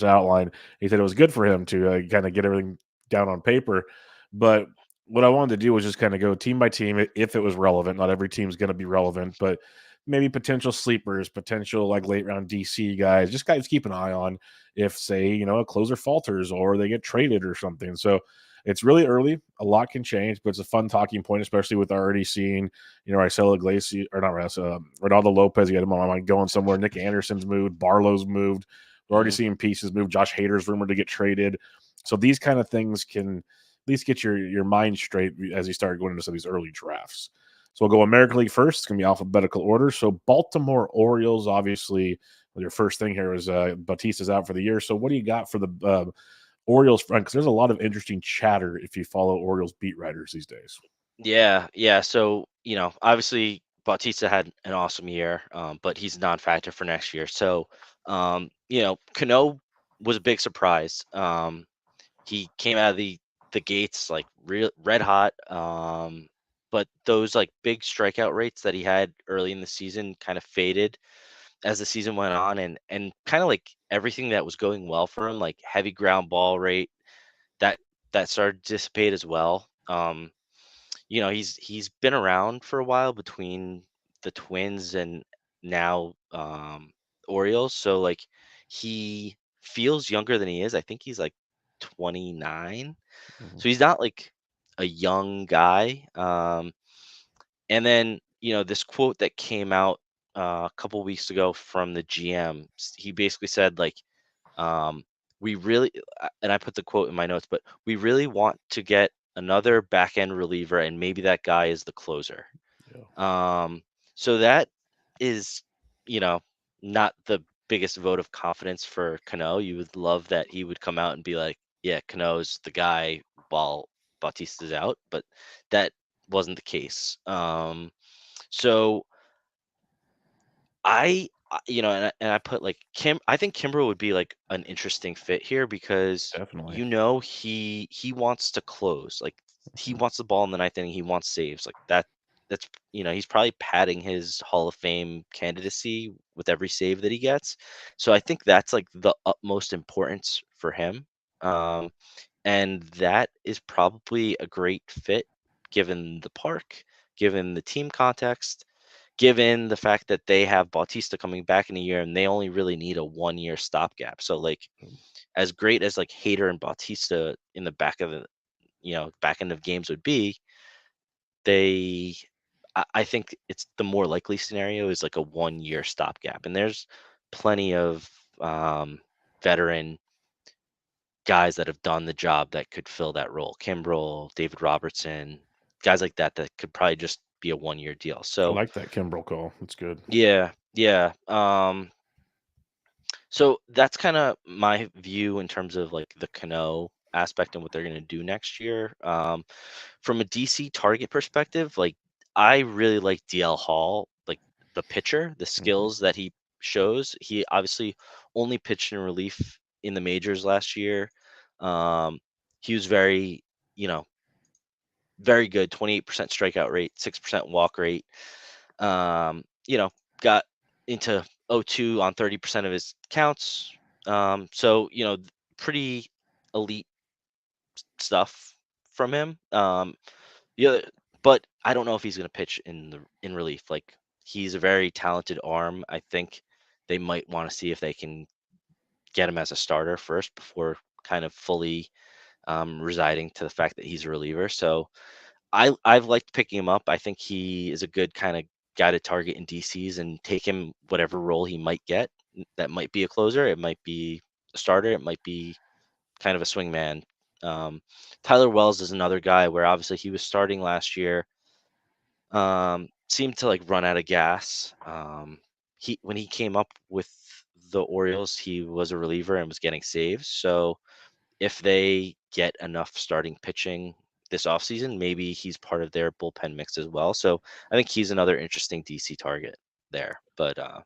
A: outline. He said it was good for him to kind of get everything down on paper. But what I wanted to do was just kind of go team by team if it was relevant. Not every team's going to be relevant, but maybe potential sleepers, potential like late round DC guys, just guys keep an eye on if, say, a closer falters or they get traded or something. So it's really early. A lot can change, but it's a fun talking point, especially with already seeing Raisel Iglesias, or not Reynaldo Lopez, you had him on my mind going somewhere. Nick Anderson's moved. Barlow's moved. We're already
B: Hmm.
A: seeing pieces move. Josh Hader's rumored to get traded. So these kind of things can at least get your mind straight as you start going into some of these early drafts. So we'll go American League first. It's going to be alphabetical order. So Baltimore Orioles, obviously, your first thing here is Bautista's out for the year. So what do you got for the Orioles front? Because there's a lot of interesting chatter if you follow Orioles beat writers these days.
B: Yeah, yeah. So, obviously Bautista had an awesome year, but he's a non-factor for next year. So, Cano was a big surprise. He came out of the gates like real red hot. But those like big strikeout rates that he had early in the season kind of faded as the season went on, and kind of like everything that was going well for him, like heavy ground ball rate, that that started to dissipate as well. He's been around for a while between the Twins and now Orioles, so like he feels younger than he is. I think he's like 29,
A: Mhm.
B: so he's not like a young guy. And then this quote that came out a couple weeks ago from the GM, he basically said like, um, we really, and I put the quote in my notes, but we really want to get another back end reliever, and maybe that guy is the closer.
A: Yeah.
B: Um, so that is, you know, not the biggest vote of confidence for Cano. You would love that he would come out and be like, yeah, Cano's the guy while Bautista's out, but that wasn't the case. So and I put like Kim. I think Kimber would be like an interesting fit here because
A: Definitely.
B: he wants to close. Like he
A: Mhm.
B: wants the ball in the ninth inning. He wants saves. Like that. That's he's probably padding his Hall of Fame candidacy with every save that he gets. So I think that's like the utmost importance for him. Um, and that is probably a great fit given the park, given the team context, given the fact that they have Bautista coming back in a year and they only really need a 1 year stopgap. So like as great as like Hader and Bautista in the back of the back end of games would be, they I think it's the more likely scenario is like a 1 year stopgap. And there's plenty of veteran guys that have done the job that could fill that role. Kimbrel, David Robertson, guys like that that could probably just be a 1 year deal.
A: I
B: So
A: like that Kimbrel call. That's good.
B: yeah, yeah. So that's kind of my view in terms of like the Cano aspect and what they're going to do next year. From a DC target perspective, like I really like DL Hall, like the pitcher, the
A: Mhm.
B: skills that he shows. He obviously only pitched in relief in the majors last year. Um, he was very, you know, very good, 28% strikeout rate, 6% walk rate. Got into 0-2 on 30% of his counts. So, pretty elite stuff from him. Yeah, but I don't know if he's going to pitch in relief. Like he's a very talented arm. I think they might want to see if they can get him as a starter first before kind of fully residing to the fact that he's a reliever. So I've liked picking him up. I think he is a good kind of guy to target in DCs and take him whatever role he might get. That might be a closer. It might be a starter. It might be kind of a swing man. Tyler Wells is another guy where obviously he was starting last year. Seemed to like run out of gas. He when he came up with the Orioles, he was a reliever and was getting saves. So if they get enough starting pitching this offseason, maybe he's part of their bullpen mix as well. So I think he's another interesting DC target there, but a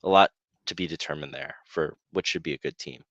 B: lot to be determined there for what should be a good team.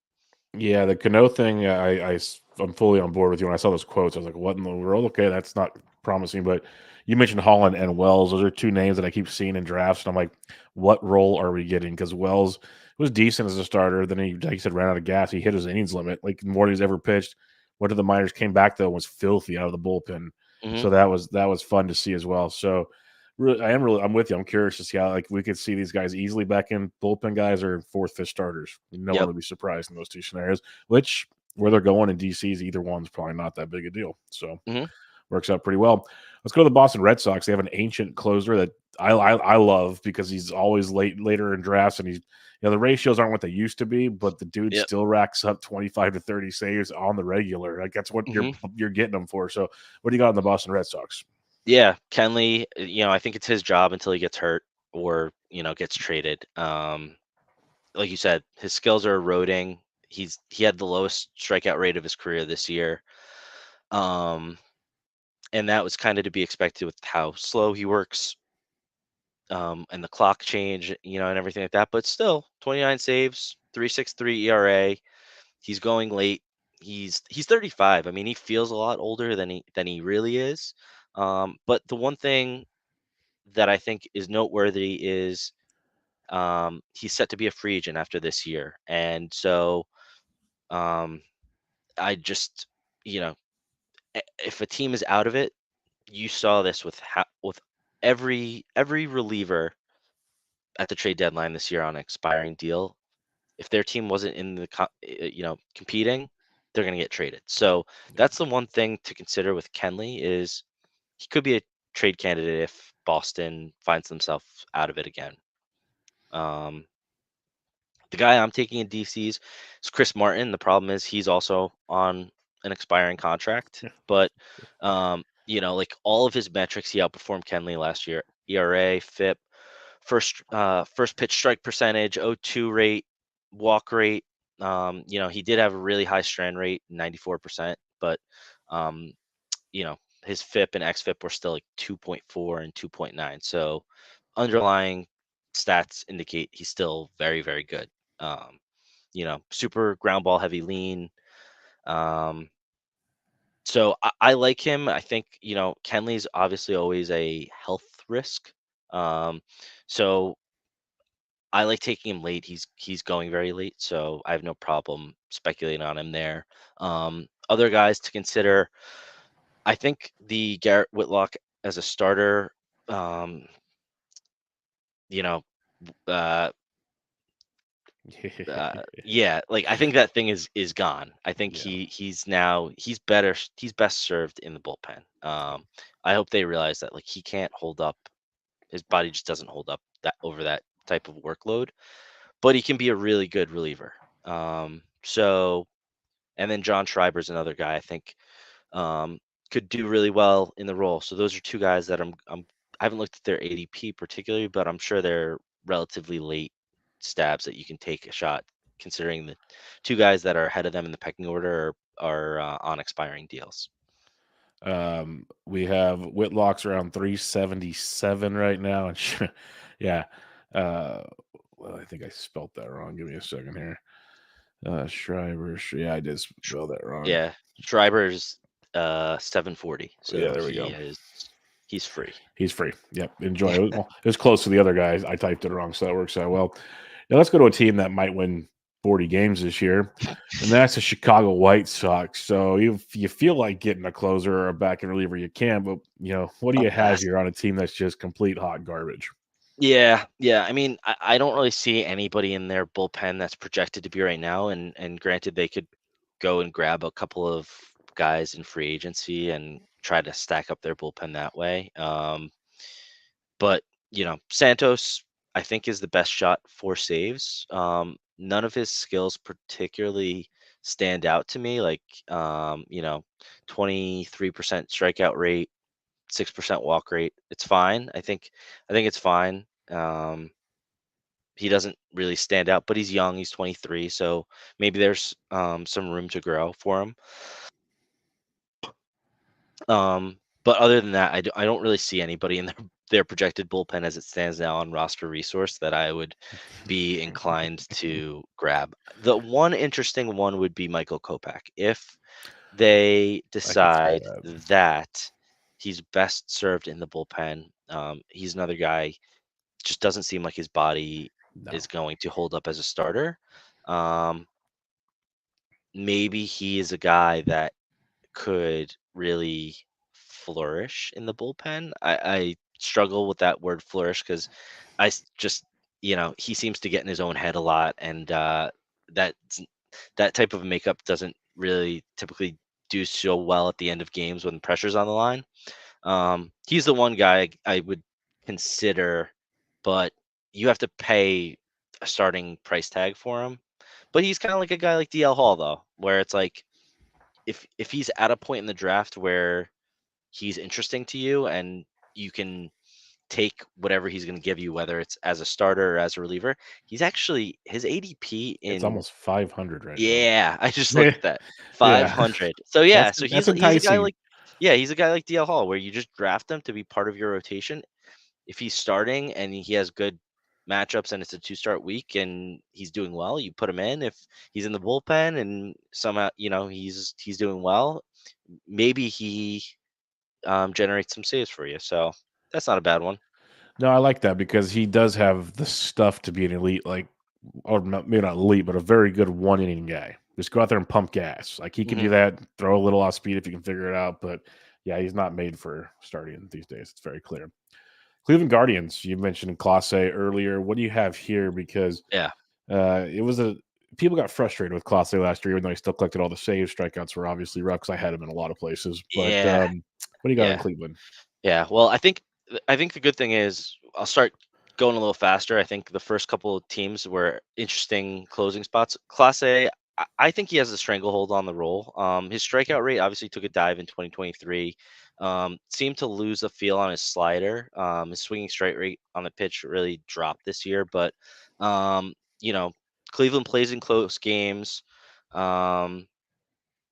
A: Yeah, the Cano thing, I'm fully on board with you. When I saw those quotes, I was like, "What in the world?" Okay, that's not promising. But you mentioned Holland and Wells; those are two names that I keep seeing in drafts, and I'm like, "What role are we getting?" Because Wells was decent as a starter. Then he, like you said, ran out of gas. He hit his innings limit, like more than he's ever pitched. Went to the minors, came back though, and was filthy out of the bullpen.
B: Hmm.
A: So that was fun to see as well. So really, I'm with you. I'm curious to see how like we could see these guys easily back in bullpen guys or fourth, fifth starters. No one
B: Yep.
A: would be surprised in those two scenarios. Which where they're going in DC's, either one's probably not that big a deal. So
B: Hmm.
A: works out pretty well. Let's go to the Boston Red Sox. They have an ancient closer that I love because he's always later in drafts and he's the ratios aren't what they used to be, but the dude
B: Yep.
A: still racks up 25 to 30 saves on the regular. Like that's what
B: Hmm.
A: you're getting them for. So what do you got on the Boston Red Sox?
B: Yeah, Kenley. I think it's his job until he gets hurt or gets traded. Like you said, his skills are eroding. He had the lowest strikeout rate of his career this year. Um, and that was kind of to be expected with how slow he works, and the clock change, and everything like that. But still, 29 saves, 3.63 ERA. He's going late. He's 35. I mean, he feels a lot older than he really is. But the one thing that I think is noteworthy is he's set to be a free agent after this year, and so um, I just you know if a team is out of it, you saw this with every reliever at the trade deadline this year on an expiring deal. If their team wasn't in the competing, they're going to get traded. So that's the one thing to consider with Kenley is he could be a trade candidate if Boston finds themselves out of it again. Um, the guy I'm taking in DC's is Chris Martin. The problem is he's also on an expiring contract,
A: Yeah.
B: but like all of his metrics, he outperformed Kenley last year. ERA, FIP, first pitch strike percentage, 0-2 rate, walk rate. He did have a really high strand rate, 94%, but um, his FIP and XFIP were still like 2.4 and 2.9. So underlying stats indicate he's still very, very good. Um, Super ground ball heavy lean. So I like him. I think, Kenley's obviously always a health risk. Um, so I like taking him late. He's going very late, so I have no problem speculating on him there. Other guys to consider, I think the Garrett Whitlock as a starter, um, you know, uh, yeah, like I think that thing is gone. I think
A: Yeah.
B: he's best served in the bullpen. I hope they realize that like he can't hold up. His body just doesn't hold up that over that type of workload, but he can be a really good reliever. So and then John Schreiber's another guy I think um, could do really well in the role. So those are two guys that I haven't looked at their ADP particularly, but I'm sure they're relatively late stabs that you can take a shot, considering the two guys that are ahead of them in the pecking order are on expiring deals.
A: We have Whitlock's around 377 right now, and yeah, well, I think I spelt that wrong. Give me a second here. Schreiber, yeah, I did spell that wrong.
B: Yeah, Schreiber's 740,
A: Yeah,
B: so
A: there we go.
B: he's free.
A: He's free. Yep, enjoy. It was close to the other guys. I typed it wrong, so that works out well. Now let's go to a team that might win 40 games this year, and that's the Chicago White Sox. So you feel like getting a closer or a back end reliever, you can, but what do
B: A
A: you have
B: pass.
A: here on a team that's just complete hot garbage?
B: Yeah. I mean, I don't really see anybody in their bullpen that's projected to be right now. And granted, they could go and grab a couple of guys in free agency and try to stack up their bullpen that way. But Santos, I think, is the best shot for saves. None of his skills particularly stand out to me. Like 23% strikeout rate, 6% walk rate. It's fine. I think it's fine. He doesn't really stand out, but he's young. He's 23, so maybe there's some room to grow for him. But other than that, I don't really see anybody in their projected bullpen as it stands now on roster resource that I would be inclined to grab. The one interesting one would be Michael Kopech. If they
A: I could see
B: decide
A: that.
B: that he's best served in the bullpen, he's another guy, just doesn't seem like his body
A: No,
B: is going to hold up as a starter. Um, Maybe he is a guy that could really flourish in the bullpen. I struggle with that word flourish because just he seems to get in his own head a lot, and that that type of makeup doesn't really typically do so well at the end of games when the pressure's on the line. He's the one guy I would consider, but you have to pay a starting price tag for him. But he's kind of like a guy like DL Hall though, where it's like if he's at a point in the draft where he's interesting to you and you can take whatever he's going to give you, whether it's as a starter or as a reliever, he's actually his ADP
A: it's
B: in.
A: almost 500 right now.
B: Yeah, I just looked at that.
A: Yeah,
B: 500. So
A: that's
B: yeah, so
A: that's
B: he's a guy
A: enticing.
B: like yeah, he's a guy like DL Hall where you just draft him to be part of your rotation. If he's starting and he has good matchups and it's a two-start week and he's doing well, you put him in. If he's in the bullpen and somehow, he's doing well, maybe he generates some saves for you. So that's not a bad one.
A: No, I like that because he does have the stuff to be an elite, like, or maybe not elite, but a very good one inning guy. Just go out there and pump gas. Like he can
B: Hmm.
A: do that, throw a little off speed if you can figure it out. But yeah, he's not made for starting these days. It's very clear. Cleveland Guardians, you mentioned Class A earlier. What do you have here? Because
B: Yeah.
A: it was people got frustrated with Class A last year, even though he still collected all the saves. Strikeouts were obviously rough because I had him in a lot of places. But
B: Yeah.
A: what do you got in
B: Yeah.
A: Cleveland?
B: Yeah. Well, I think the good thing is I'll start going a little faster. I think the first couple of teams were interesting closing spots. Class A, I think he has a stranglehold on the role. His strikeout rate obviously took a dive in 2023. Seemed to lose a feel on his slider. His swinging strike rate on the pitch really dropped this year, but um, you know, Cleveland plays in close games, um,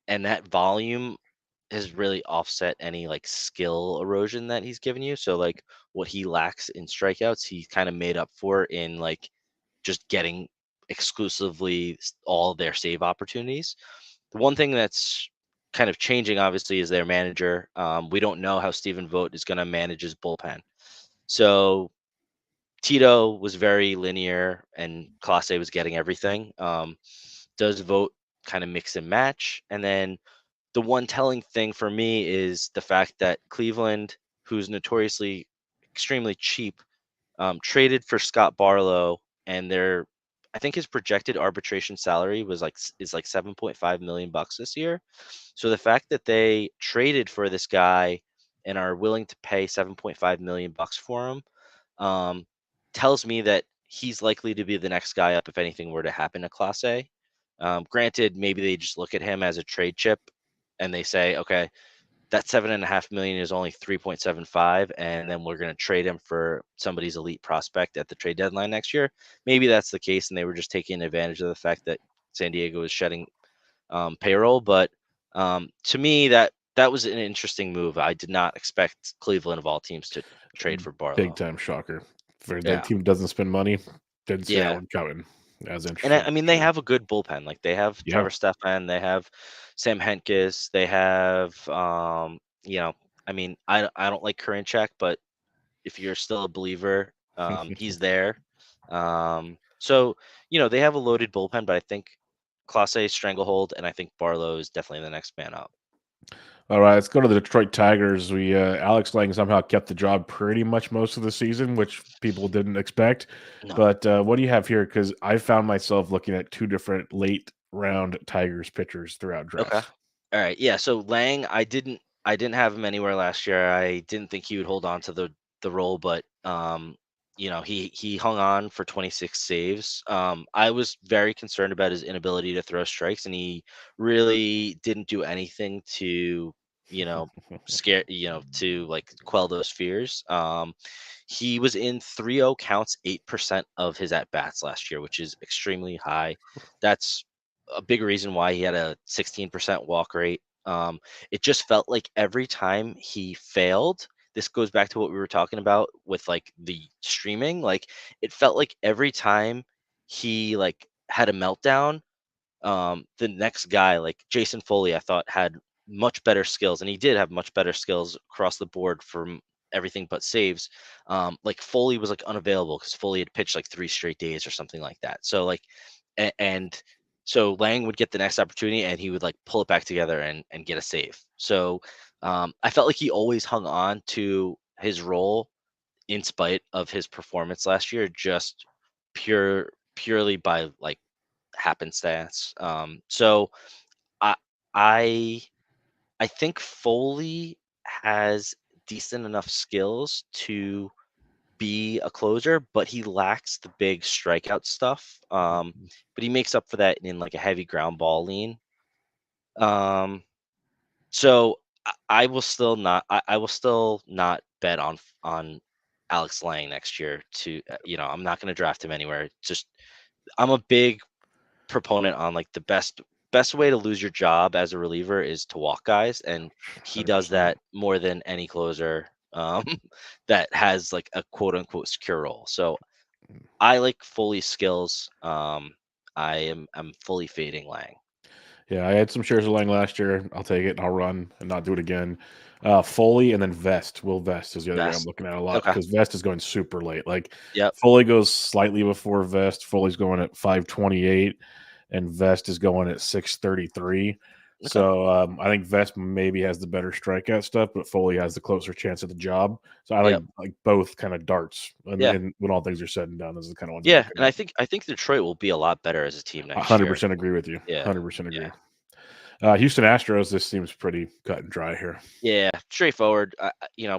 B: and that volume has really offset any like skill erosion that he's given you. So like what he lacks in strikeouts, he kind of made up for in like just getting exclusively all their save opportunities. The one thing that's kind of changing, obviously, is their manager. We don't know how Stephen Vogt is going to manage his bullpen. So Tito was very linear, and Clase was getting everything. Does Vogt kind of mix and match? And then the one telling thing for me is the fact that Cleveland, who's notoriously extremely cheap, traded for Scott Barlow, and I think his projected arbitration salary is like 7.5 million bucks this year. So the fact that they traded for this guy and are willing to pay 7.5 million bucks for him, um, tells me that he's likely to be the next guy up if anything were to happen to Class A. Granted, maybe they just look at him as a trade chip and they say, okay, that 7.5 million is only 3.75, and then we're going to trade him for somebody's elite prospect at the trade deadline next year. Maybe that's the case, and they were just taking advantage of the fact that San Diego is shedding payroll. But to me, that was an interesting move. I did not expect Cleveland of all teams to trade for
A: Big
B: Barlow.
A: time shocker. For that
B: Yeah,
A: team doesn't spend money, didn't see that
B: yeah.
A: one coming. That's
B: And
A: interesting
B: I mean,
A: for
B: they
A: sure.
B: have a good bullpen. Like they have
A: Yeah.
B: Trevor Stefan, they have Sam Hentges, they have I mean, I don't like Karinchak, but if you're still a believer, he's there. So they have a loaded bullpen, but I think Clase stranglehold, and I think Barlow is definitely the next man up.
A: All right, let's go to the Detroit Tigers. We Alex Lang somehow kept the job pretty much most of the season, which people didn't expect.
B: No.
A: But what do you have here? Because I found myself looking at two different late round Tigers pitchers throughout
B: Okay.
A: drafts.
B: All right. Yeah. So Lang, I didn't have him anywhere last year. I didn't think he would hold on to the role, but he hung on for 26 saves. I was very concerned about his inability to throw strikes, and he really didn't do anything to you know scare to like quell those fears. He was in 3-0 counts 8% of his at bats last year, which is extremely high. That's a big reason why he had a 16% walk rate. It just felt like every time he failed, this goes back to what we were talking about with like the streaming. Like it felt like every time he like had a meltdown, the next guy, like Jason Foley, I thought had much better skills, and he did have much better skills across the board from everything but saves. Like Foley was like unavailable because Foley had pitched like 3 straight days or something like that. So like, and so Lang would get the next opportunity and he would like pull it back together and get a save. So I felt like he always hung on to his role in spite of his performance last year, just purely by like happenstance. So I I I think Foley has decent enough skills to be a closer, but he lacks the big strikeout stuff. But he makes up for that in like a heavy ground ball lean. Um, so I will still not. I will still not bet on Alex Lang next year. I'm not going to draft him anywhere. Just I'm a big proponent on like the best way to lose your job as a reliever is to walk guys, and he does
A: 100%.
B: that more than any closer that has like a quote unquote secure role. So I like Foley's skills. I'm fully fading Lang.
A: Yeah, I had some shares of Lang last year. I'll take it and I'll run and not do it again. Foley and then Vest. Will Vest is the other guy I'm
B: Best.
A: looking at a lot
B: Okay.
A: because Vest is going super late. Like
B: Yep.
A: Foley goes slightly before Vest. Foley's going at 528 and Vest is going at 633.
B: Okay.
A: So I think Vest maybe has the better strikeout stuff, but Foley has the closer chance at the job. So I
B: Yep.
A: like both kind of darts.
B: Yeah.
A: And when all things are said and done, those are the kind of ones I'm
B: Yeah.
A: looking
B: And
A: at.
B: I think Detroit will be a lot better as a team next year.
A: 100% agree with you.
B: Yeah.
A: 100% agree.
B: Yeah.
A: Houston Astros. This seems pretty cut and dry here.
B: Yeah, straightforward.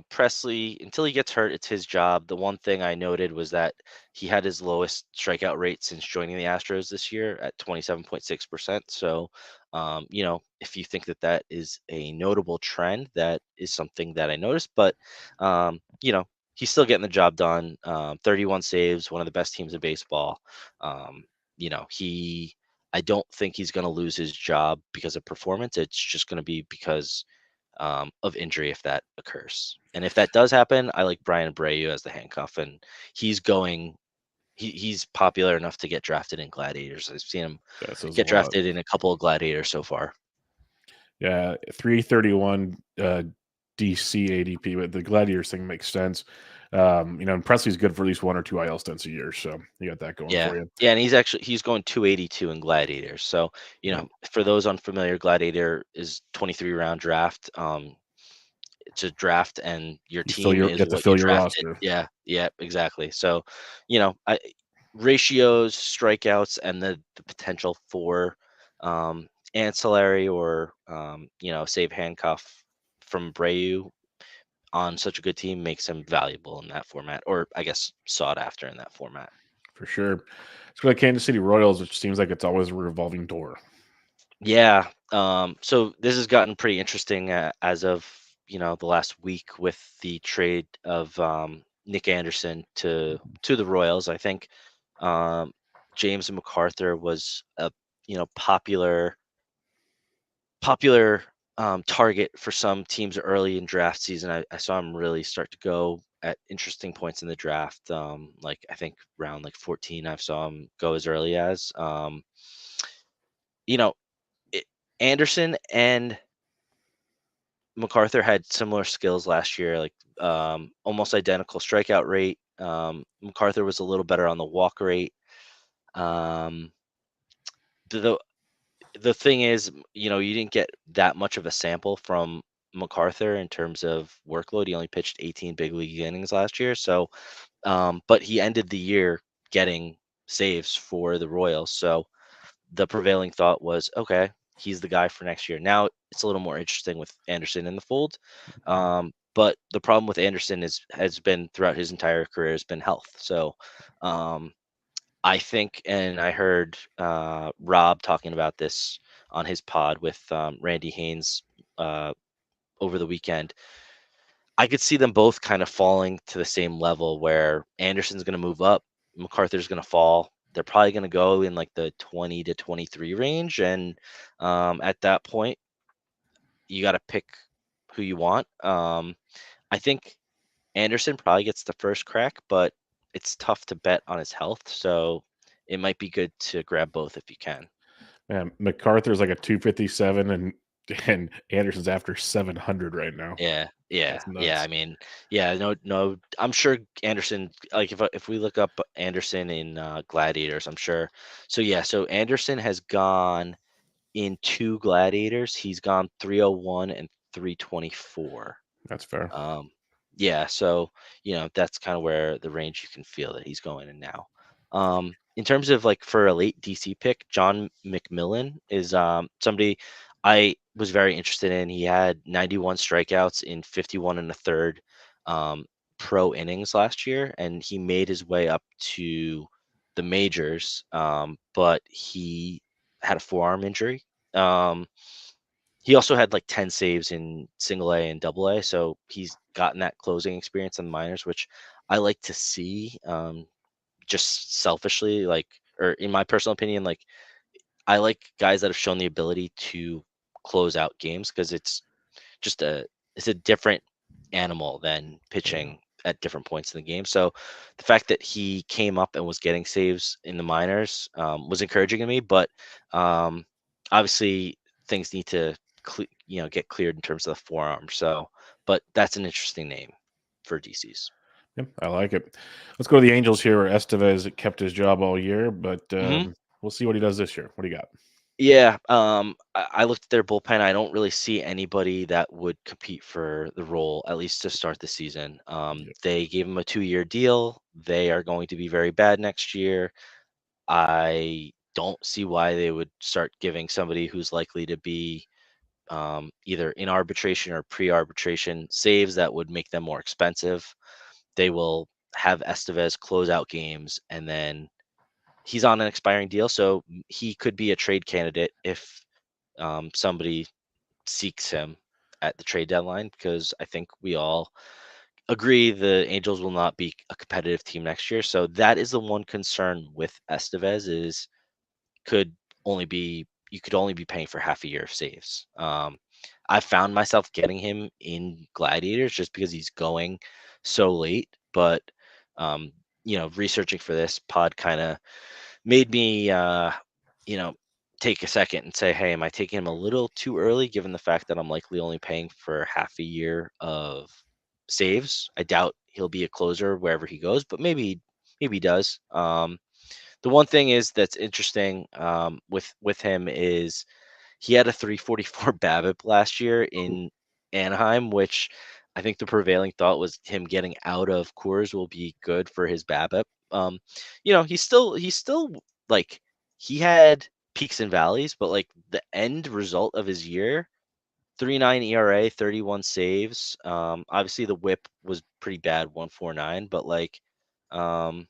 B: Presley, until he gets hurt, it's his job. The one thing I noted was that he had his lowest strikeout rate since joining the Astros this year at 27.6%. So, if you think that that is a notable trend, that is something that I noticed. But, he's still getting the job done. 31 saves, one of the best teams in baseball. Um, he. I don't think he's going to lose his job because of performance. It's just going to be because of injury if that occurs. And if that does happen, I like Bryan Abreu as the handcuff, and he's going. He's popular enough to get drafted in Gladiators. I've seen him
A: That says a
B: get
A: lot.
B: drafted in a couple of Gladiators so far.
A: Yeah, 331 DC ADP, but the Gladiators thing makes sense. And Presley's good for at least 1 or 2 IL stints a year, so you got that going
B: Yeah,
A: for you.
B: yeah, and he's going 282 in Gladiators. So
A: Yeah.
B: for those unfamiliar, Gladiator is 23 round draft. It's a draft, and your team
A: You
B: is
A: have to
B: what you
A: fill your
B: drafted.
A: roster
B: Yeah, yeah, exactly. So, I ratios, strikeouts, and the potential for ancillary or save handcuff from Breu on such a good team makes him valuable in that format, or I guess sought after in that format.
A: for sure. Let's go to Kansas City Royals, which seems like it's always a revolving door.
B: Yeah. So this has gotten pretty interesting as of the last week with the trade of Nick Anderson to the Royals. I think um, James MacArthur was a popular target for some teams early in draft season. I saw him really start to go at interesting points in the draft. Like I think round like 14, I saw him go as early as. You know, it, Anderson and MacArthur had similar skills last year, like almost identical strikeout rate. MacArthur was a little better on the walk rate. Um, the the thing is, you didn't get that much of a sample from MacArthur in terms of workload. He only pitched 18 big league innings last year, so but he ended the year getting saves for the Royals. So the prevailing thought was, okay, he's the guy for next year. Now it's a little more interesting with Anderson in the fold. But the problem with Anderson has been throughout his entire career has been health. So um, I think, and I heard Rob talking about this on his pod with Randy Haynes uh, over the weekend. I could see them both kind of falling to the same level where Anderson's going to move up, MacArthur's going to fall. They're probably going to go in like the 20 to 23 range. And at that point, you got to pick who you want. I think Anderson probably gets the first crack, but it's tough to bet on his health. So it might be good to grab both if you can.
A: Man, MacArthur's like a 257, and Anderson's after 700 right now.
B: Yeah, yeah,
A: That's
B: yeah. I
A: nuts.
B: mean, yeah, no, no. I'm sure Anderson. Like, if we look up Anderson in Gladiators, I'm sure. So yeah, so Anderson has gone in two Gladiators. He's gone 301 and 324.
A: That's fair.
B: Um, yeah, so that's kind of where the range you can feel that he's going in now. In terms of like for a late DC pick, John McMillan is somebody I was very interested in. He had 91 strikeouts in 51 and a third pro innings last year, and he made his way up to the majors, but he had a forearm injury. Um, he also had like 10 saves in single A and double A. So he's gotten that closing experience in the minors, which I like to see. Just selfishly, like, or in my personal opinion, like, I like guys that have shown the ability to close out games because just a it's a different animal than
A: Yeah.
B: pitching at different points in the game. So the fact that he came up and was getting saves in the minors was encouraging to me. But um, obviously things need to get cleared in terms of the forearm. So, but that's an interesting name for DCs.
A: Yep, I like it. Let's go to the Angels here, where Estevez kept his job all year, but
B: hmm
A: we'll see what he does this year. What do you got?
B: Yeah, I looked at their bullpen. I don't really see anybody that would compete for the role, at least to start the season.
A: Yep.
B: They gave him a 2-year deal. They are going to be very bad next year. I don't see why they would start giving somebody who's likely to be. either in arbitration or pre-arbitration saves that would make them more expensive. They will have Estevez close out games, and then he's on an expiring deal, so he could be a trade candidate if somebody seeks him at the trade deadline, because I think we all agree the Angels will not be a competitive team next year. So that is the one concern with Estevez is could only be you could only be paying for half a year of saves. I found myself getting him in Gladiators just because he's going so late, but um, researching for this pod kind of made me you know take a second and say, hey, am I taking him a little too early given the fact that I'm likely only paying for half a year of saves? I doubt he'll be a closer wherever he goes, but maybe he does. The one thing is that's interesting with him is he had a 344 BABIP last year in Anaheim, which I think the prevailing thought was him getting out of Coors will be good for his BABIP. He's still like he had peaks and valleys, but like the end result of his year, 3.9 ERA, 31 saves. Obviously the WHIP was pretty bad, 149, but like um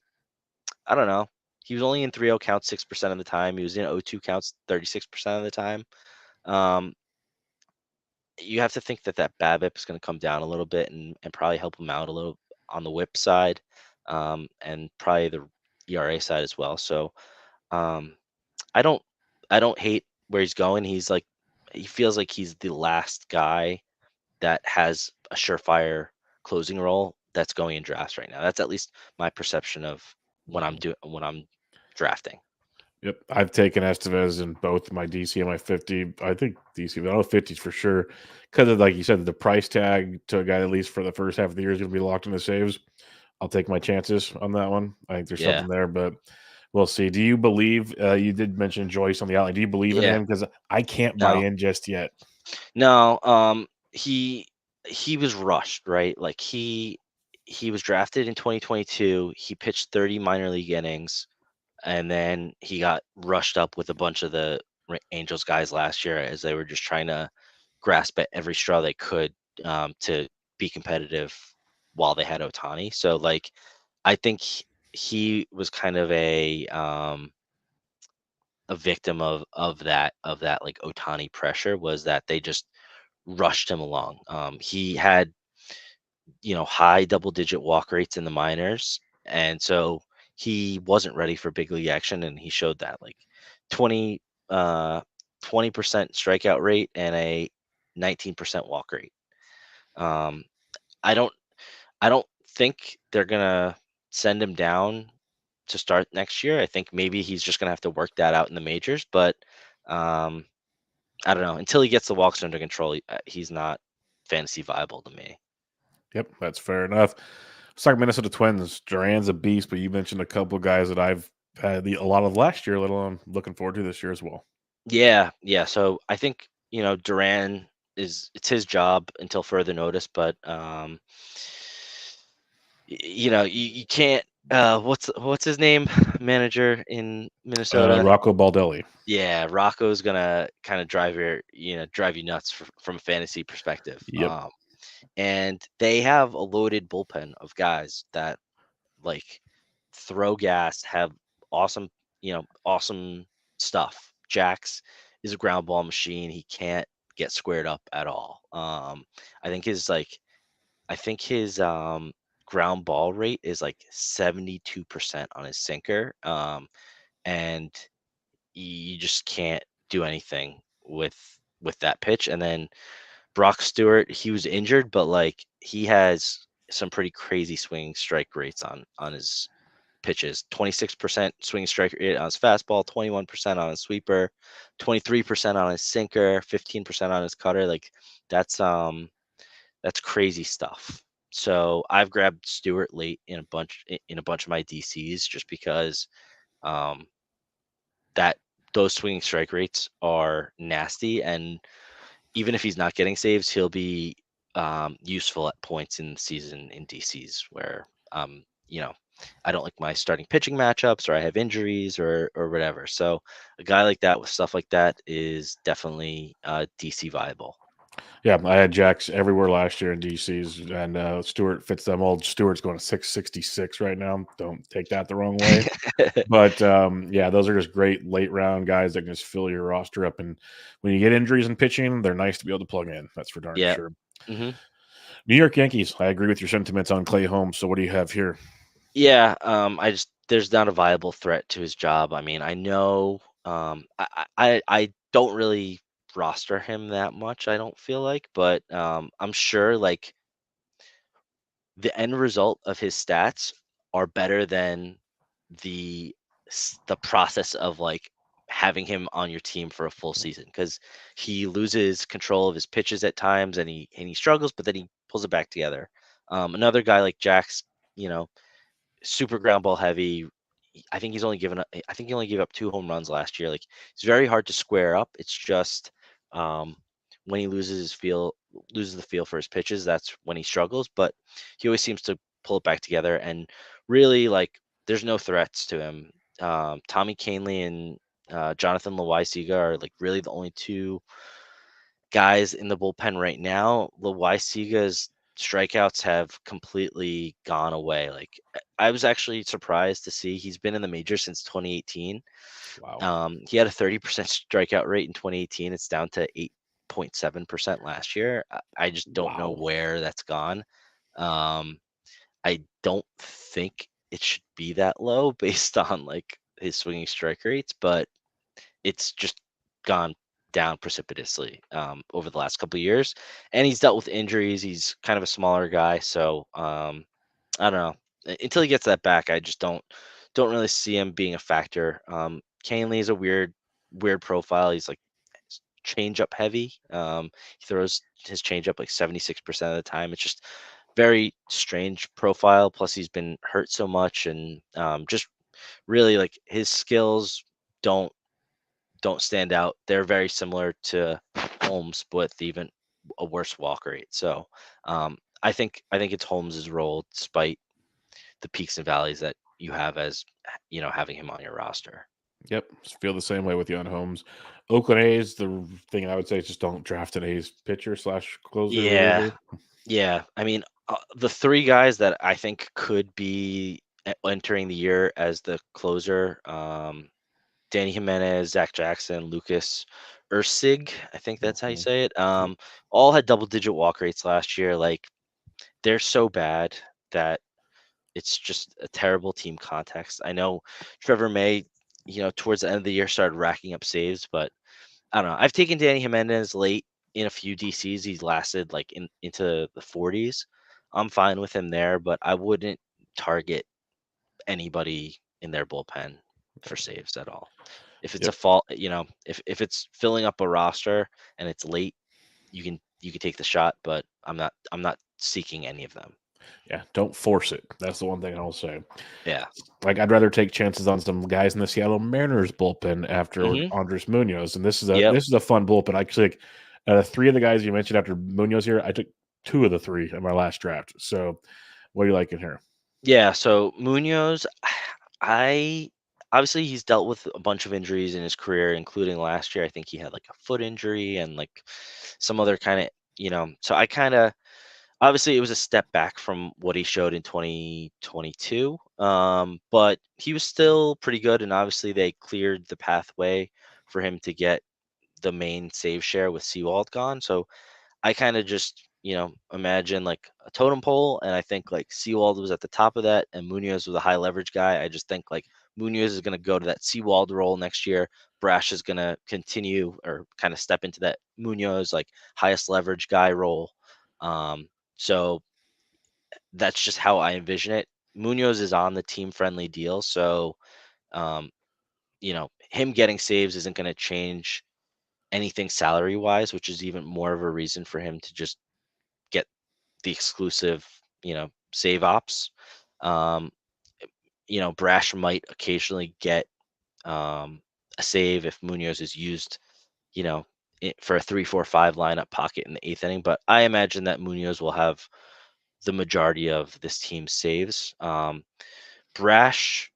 B: I don't know. He was only in 3-0 counts 6% of the time. He was in 0-2 counts 36% of the time. Um, you have to think that that BABIP is going to come down a little bit and probably help him out a little on the whip side, and probably the ERA side as well. So um, I don't I don't hate where he's going. He feels like he's the last guy that has a surefire closing role that's going in drafts right now. That's at least my perception of when I'm drafting.
A: Yep, I've taken Estevez in both my DC and my 50. I think DC, but I know 50s for sure. Because of, like you said, the price tag to a guy at least for the first half of the year is going to be locked in the saves. I'll take my chances on that one. I think there's
B: Yeah.
A: something there, but we'll see. Do you believe you did mention Joyce on the outline? Do you believe in
B: Yeah.
A: him? Because I can't buy
B: No.
A: in just yet.
B: No. He was rushed, right? Like he was drafted in 2022. He pitched 30 minor league innings, and then he got rushed up with a bunch of the Angels guys last year as they were just trying to grasp at every straw they could to be competitive while they had Otani. So like, I think he was kind of a victim of that like Otani pressure, was that they just rushed him along. He had high double digit walk rates in the minors, and so he wasn't ready for big league action, and he showed that like 20 uh 20% strikeout rate and a 19% walk rate. Um, I don't I don't think they're gonna send him down to start next year. I think maybe he's just gonna have to work that out in the majors, but um, I don't know. Until he gets the walks under control, he's not fantasy viable to me.
A: Yep, that's fair enough. Let's talk Minnesota Twins. Duran's a beast, but you mentioned a couple of guys that I've had a lot of last year, let alone looking forward to this year as well.
B: Yeah, yeah. So I think Duran it's his job until further notice, but you can't. What's his name? Manager in Minnesota.
A: Rocco Baldelli.
B: Yeah, Rocco's gonna kind of drive you nuts from a fantasy perspective.
A: Yep.
B: And they have a loaded bullpen of guys that like throw gas, have awesome stuff. Jax is a ground ball machine. He can't get squared up at all. I think his ground ball rate is like 72% on his sinker. And you just can't do anything with that pitch. And then Brock Stewart, he was injured, but like he has some pretty crazy swing strike rates on his pitches. 26% swing strike rate on his fastball, 21% on his sweeper, 23% on his sinker, 15% on his cutter. Like that's crazy stuff. So I've grabbed Stewart late in a bunch of my DCs just because um, that those swinging strike rates are nasty, and even if he's not getting saves, he'll be useful at points in the season in DCs where I don't like my starting pitching matchups, or I have injuries, or whatever. So a guy like that with stuff like that is definitely DC viable.
A: Yeah, I had Jacks everywhere last year in DCs, and Stewart fits them all. Stewart's going to 666 right now. Don't take that the wrong way. But yeah, those are just great late round guys that can just fill your roster up. And when you get injuries in pitching, they're nice to be able to plug in. That's for darn
B: Yeah.
A: sure.
B: hmm
A: New York Yankees. I agree with your sentiments on Clay Holmes. So what do you have here?
B: Yeah. I just there's not a viable threat to his job. I mean, I know. I don't really roster him that much. I don't feel like, but I'm sure like the end result of his stats are better than the process of like having him on your team for a full season, because he loses control of his pitches at times, and he struggles, but then he pulls it back together. Another guy like Jack's, you know, super ground ball heavy. I think he's only given up. I think he only gave up 2 home runs last year. Like, it's very hard to square up. It's just um, when he loses the feel for his pitches, that's when he struggles. But he always seems to pull it back together. And really, like, there's no threats to him. Tommy Kahnle and Jonathan Loaisiga are like really the only two guys in the bullpen right now. Loaisiga's strikeouts have completely gone away. Like, I was actually surprised to see he's been in the major since 2018.
A: Wow.
B: He had a 30% strikeout rate in 2018. It's down to 8.7% last year. I just don't know
A: Wow.
B: where that's gone. Um, I don't think it should be that low based on like his swinging strike rates, but it's just gone down precipitously over the last couple of years. And he's dealt with injuries. He's kind of a smaller guy, so I don't know. Until he gets that back, I just don't really see him being a factor. Canley is a weird profile. He's like change up heavy. He throws his change up like 76% of the time. It's just very strange profile. Plus, he's been hurt so much, and just really like his skills don't don't stand out. They're very similar to Holmes, but with even a worse walk rate. So I think it's Holmes's role, despite the peaks and valleys that you have as having him on your roster.
A: Yep. Feel the same way with you on Holmes. Oakland A's, the thing I would say is just don't draft an A's pitcher slash closer
B: Yeah,
A: reliever.
B: yeah. I mean, the three guys that I think could be entering the year as the closer, Danny Jimenez, Zach Jackson, Lucas Ursig, I think that's how you
A: Mhm.
B: say it.
A: Yep.
B: All had double-digit walk rates last year. Like, they're so bad that it's just a terrible team context. I know Trevor May, towards the end of the year started racking up saves, but I don't know. I've taken Danny Jimenez late in a few DCs. He's lasted like into the 40s. I'm fine with him there, but I wouldn't target anybody in their bullpen for saves at all. If it's a
A: Yep.
B: fault, if it's filling up a roster and it's late, you can take the shot, but I'm not seeking any of them.
A: Yeah. Don't force it. That's the one thing I'll say.
B: Yeah.
A: Like, I'd rather take chances on some guys in the Seattle Mariners bullpen after
B: hmm
A: Andres Munoz, and this is a
B: Yep.
A: this is a fun bullpen. I took three of the guys you mentioned after Munoz here. I took two of the three in my last draft. So, what do you like in here?
B: Yeah. So Munoz, I obviously he's dealt with a bunch of injuries in his career, including last year. I think he had like a foot injury and like some other kind of, so I kind of obviously it was a step back from what he showed in 2022. But he was still pretty good, and obviously they cleared the pathway for him to get the main save share with Seawald gone. So I kind of just, imagine like a totem pole, and I think like Seawald was at the top of that, and Munoz was a high leverage guy. I just think like Munoz is going to go to that Seawald role next year. Brash is going to continue or kind of step into that Munoz like highest leverage guy role. So that's just how I envision it. Munoz is on the team friendly deal, so um, him getting saves isn't going to change anything salary wise, which is even more of a reason for him to just get the exclusive, save ops. Um, Brash might occasionally get a save if Munoz is used, you know, for a 3-4-5 lineup pocket in the eighth inning. But I imagine that Munoz will have the majority of this team's saves. Brash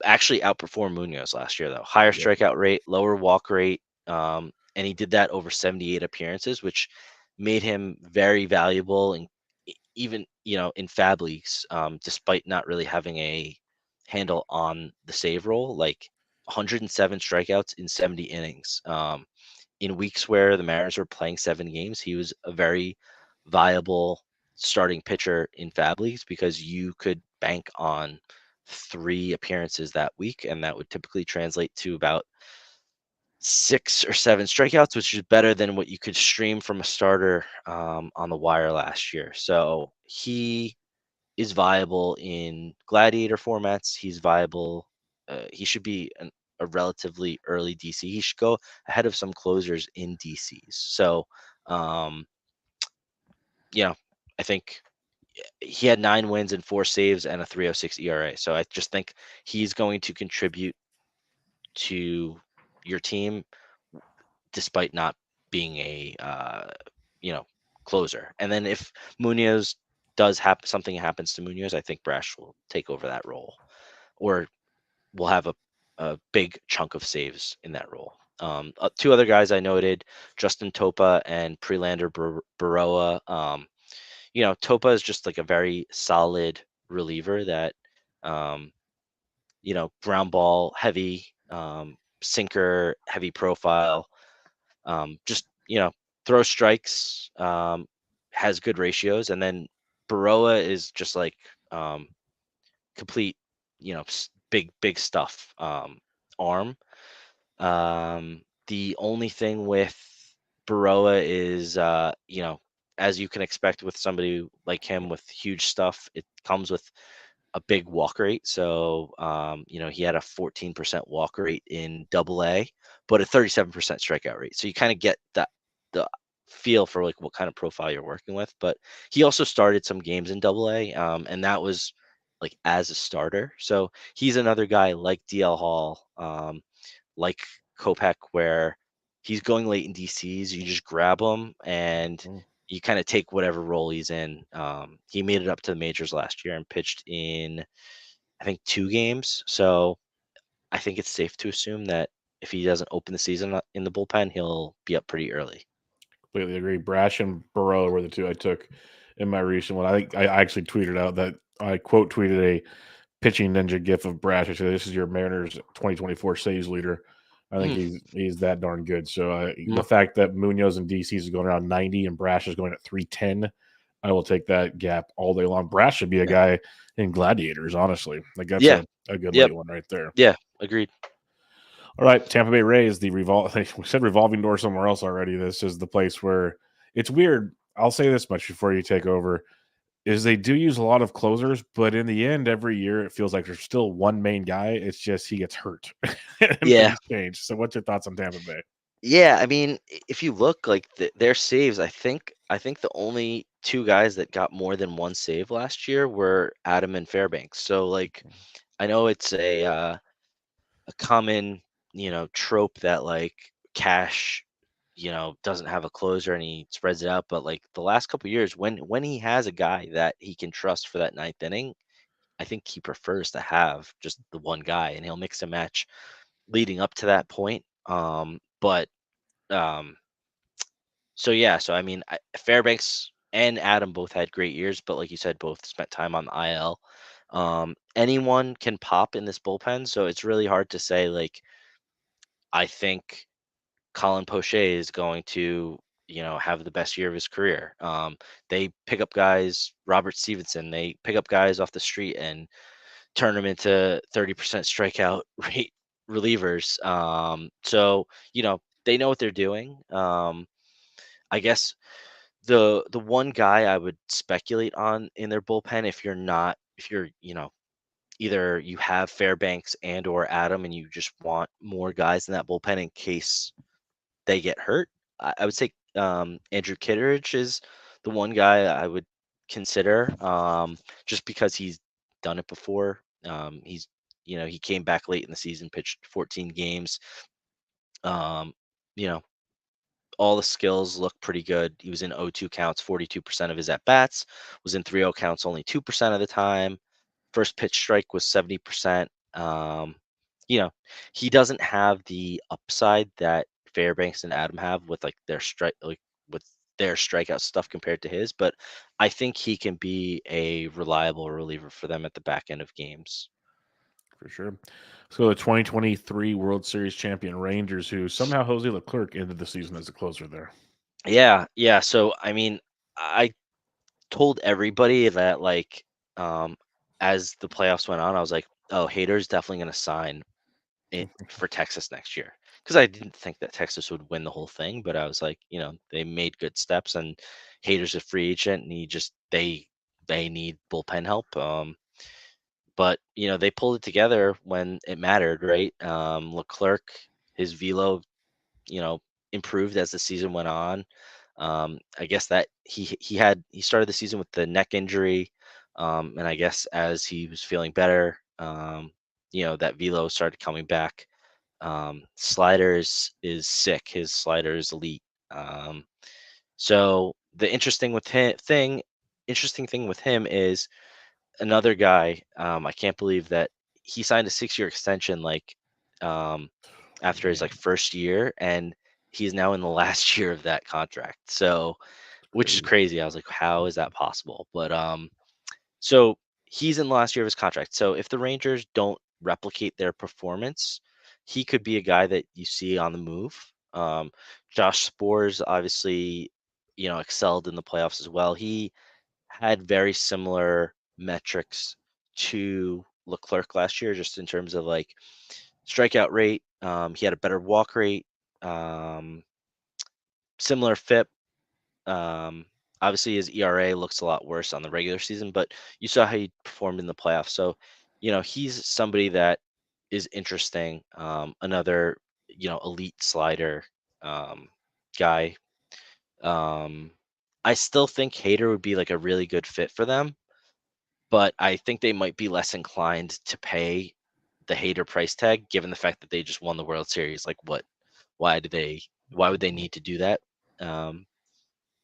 B: actually outperformed Munoz last year, though. Higher
A: Yep.
B: strikeout rate, lower walk rate, and he did that over 78 appearances, which made him very valuable, and even in fab leagues, despite not really having a handle on the save role, like 107 strikeouts in 70 innings. In weeks where the Mariners were playing 7 games, he was a very viable starting pitcher in fab leagues because you could bank on 3 appearances that week, and that would typically translate to about 6 or 7 strikeouts, which is better than what you could stream from a starter on the wire last year. So he is viable in gladiator formats. He's viable. He should be a relatively early DC. He should go ahead of some closers in DCs. So, um, I think he had 9 wins and 4 saves and a 3.06 ERA. So I just think he's going to contribute to your team despite not being a closer. And then if Munoz does happen, something happens to Munoz, I think Brash will take over that role, or will have a big chunk of saves in that role. 2 other guys I noted: Justin Topa and Prelander Baroa. Topa is just like a very solid reliever that, um, ground ball heavy, sinker heavy profile. Just throws strikes, has good ratios, and then Baroa is just like, complete, big stuff. Arm. The only thing with Baroa is, as you can expect with somebody like him with huge stuff, it comes with a big walk rate. So, he had a 14% walk rate in AA, but a 37% strikeout rate. So you kind of get the feel for like what kind of profile you're working with. But he also started some games in AA, and that was like as a starter. So he's another guy like DL Hall, like Kopech, where he's going late in DCs. You just grab him and you kind of take whatever role he's in. He made it up to the majors last year and pitched in, I think, 2 games. So I think it's safe to assume that if he doesn't open the season in the bullpen, he'll be up pretty early.
A: Completely agree. Brash and Burrow were the 2 I took in my recent one. I think I actually tweeted out that I quote tweeted a pitching ninja gif of Brash. I said, "This is your Mariners 2024 saves leader." I think he's that darn good. So the fact that Munoz and DCs is going around 90 and Brash is going at 310, I will take that gap all day long. Brash should be a guy in Gladiators, honestly. Like that's a good late one right there.
B: Yeah, agreed.
A: All right, Tampa Bay Rays, we said revolving door somewhere else already. This is the place where it's weird. I'll say this much before you take over, is they do use a lot of closers, but in the end, every year it feels like there's still one main guy. It's just he gets hurt and things change. So what's your thoughts on Tampa Bay?
B: Yeah, I mean, if you look like their saves, I think the only 2 guys that got more than 1 save last year were Adam and Fairbanks. So like, I know it's a common, trope that like Cash, doesn't have a closer and he spreads it out. But like the last couple years, when he has a guy that he can trust for that 9th inning, I think he prefers to have just the one guy, and he'll mix and match leading up to that point. But um, so yeah, so I mean, Fairbanks and Adam both had great years, but like you said, both spent time on the IL. Anyone can pop in this bullpen, so it's really hard to say. Like, I think Colin Poche is going to, have the best year of his career. They pick up guys, Robert Stevenson. They pick up guys off the street and turn them into 30% strikeout rate relievers. So they know what they're doing. I guess the one guy I would speculate on in their bullpen, if you're either you have Fairbanks and or Adam and you just want more guys in that bullpen in case they get hurt, I would say Andrew Kittredge is the one guy I would consider, just because he's done it before. He came back late in the season, pitched 14 games. Um, you know, all the skills look pretty good. He was in 0-2 counts 42% of his at bats, was in 3-0 counts only 2% of the time. first pitch strike was 70%. You know, he doesn't have the upside that Fairbanks and Adam have with like their with their strikeout stuff compared to his, but I think he can be a reliable reliever for them at the back end of games.
A: For sure. So the 2023 World Series champion Rangers, who somehow Jose Leclerc ended the season as a closer there.
B: Yeah, yeah. So I mean, I told everybody that like as the playoffs went on, I was like, oh, Hader's definitely gonna sign it for Texas next year. Because I didn't think that Texas would win the whole thing, but I was like, they made good steps and Hader's a free agent and he just they need bullpen help. But they pulled it together when it mattered, right? Leclerc, his velo, you know, improved as the season went on. I guess that he started the season with the neck injury, and I guess as he was feeling better, that velo started coming back. Sliders is sick. His slider is elite. So the interesting thing with him is another guy. I can't believe that he signed a 6-year extension um, after his
A: Man,
B: first year, and he's now in the last year of that contract. So, which is
A: crazy.
B: crazy. I was like, how is that possible? But so he's in the last year of his contract. So if the Rangers don't replicate their performance, he could be a guy that you see on the move. Um, Josh Spores obviously, excelled in the playoffs as well. He had very similar metrics to Leclerc last year, just in terms of like strikeout rate. He had a better walk rate, um, similar FIP. Um, Obviously, his ERA looks a lot worse on the regular season, but you saw how he performed in the playoffs. So, he's somebody that is interesting. Another, elite slider um, guy. Um, I still think Hader would be like a really good fit for them, but I think they might be less inclined to pay the Hater price tag, given the fact that they just won the World Series. Like, what? Why do they? Why would they need to do that? Um,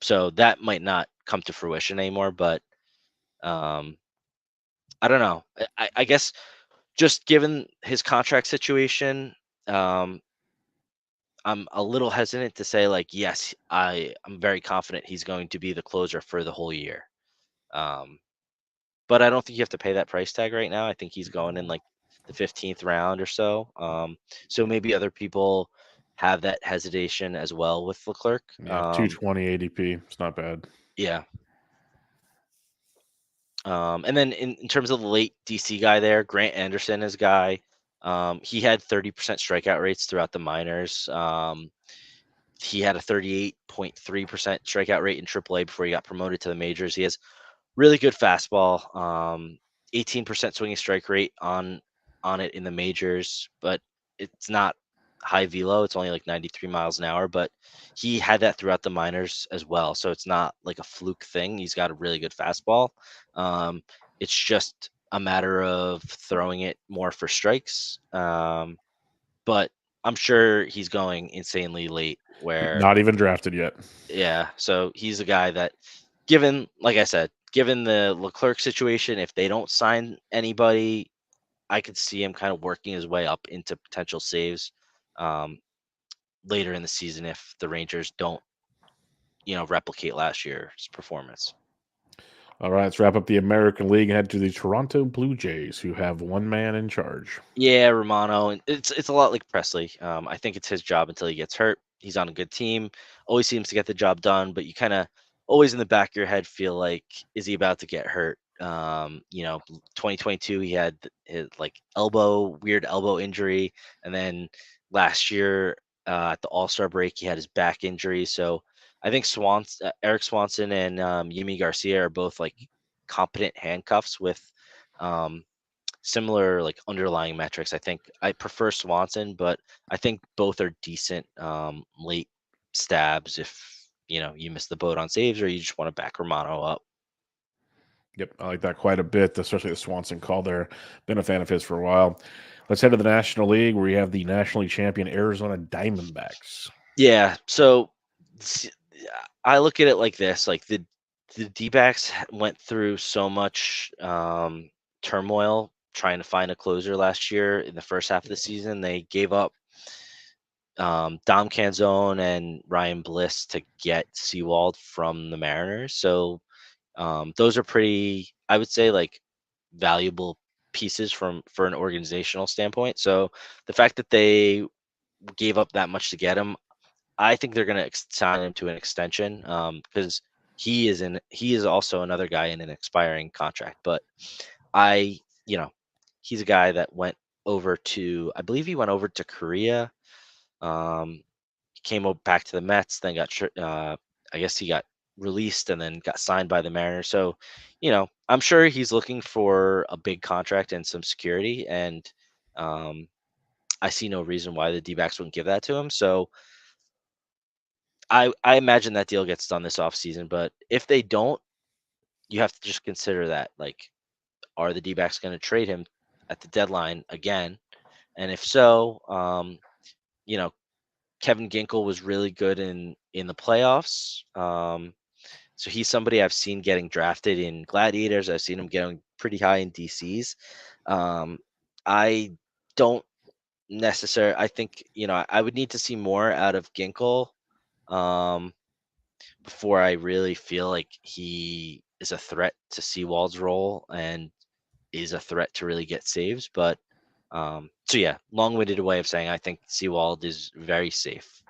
B: so that might not come to fruition anymore. But um, I don't know. I guess just given his contract situation, um, I'm a little hesitant to say like, yes, I'm very confident he's going to be the closer for the whole year. Um, but I don't think you have to pay that price tag right now. I think he's going in like the 15th round or so. So maybe other people have that hesitation as well with Leclerc.
A: Yeah, 220 ADP. It's not bad.
B: Yeah. And then in terms of the late DC guy there, Grant Anderson is a guy. He had 30% strikeout rates throughout the minors. He had a 38.3% strikeout rate in AAA before he got promoted to the majors. He has really good fastball, 18% swinging strike rate on it in the majors, but it's not high velo. It's only like 93 miles an hour, but he had that throughout the minors as well. So it's not like a fluke thing. He's got a really good fastball. Um, it's just a matter of throwing it more for strikes. But I'm sure he's going insanely late where
A: Not even drafted yet.
B: yeah, so he's a guy that, given, like I said, given the Leclerc situation, if they don't sign anybody, I could see him kind of working his way up into potential saves um, later in the season if the Rangers don't, replicate last year's performance.
A: All right, let's wrap up the American League and head to the Toronto Blue Jays, who have one man in charge.
B: Yeah, Romano, and it's a lot like Presley. I think it's his job until he gets hurt. He's on a good team, always seems to get the job done, but you kind of always in the back of your head feel like, is he about to get hurt? 2022 he had his like weird elbow injury, and then last year at the All-Star break he had his back injury. So I think Eric Swanson and Yimi Garcia are both like competent handcuffs with um, similar like underlying metrics. I think I prefer Swanson, but I think both are decent late stabs if you miss the boat on saves or you just want to back Romano up.
A: Yep, I like that quite a bit, especially the Swanson call there. Been a fan of his for a while. Let's head to the National League, where you have the nationally champion Arizona Diamondbacks.
B: Yeah, so I look at it like this: like the D-backs went through so much turmoil trying to find a closer last year in the first half of the season. They gave up Dom Canzone and Ryan Bliss to get Seawald from the Mariners. So those are pretty, I would say, like valuable pieces for an organizational standpoint. So the fact that they gave up that much to get him, I think they're going to sign him to an extension because he is also another guy in an expiring contract. But I, you know, he's a guy that went over to, I believe he went over to Korea. He came back to the Mets, then I guess he got released and then got signed by the Mariners. So, I'm sure he's looking for a big contract and some security, and um, I see no reason why the D-backs wouldn't give that to him. So I imagine that deal gets done this offseason, but if they don't, you have to just consider that, like, are the D-backs going to trade him at the deadline again? And if so, you know, Kevin Ginkel was really good in the playoffs. So he's somebody I've seen getting drafted in Gladiators. I've seen him getting pretty high in DCs. Um, I don't necessarily. I think I would need to see more out of Ginkel um, before I really feel like he is a threat to Seawald's role and is a threat to really get saves. But so yeah, long-winded way of saying I think Seawald is very safe.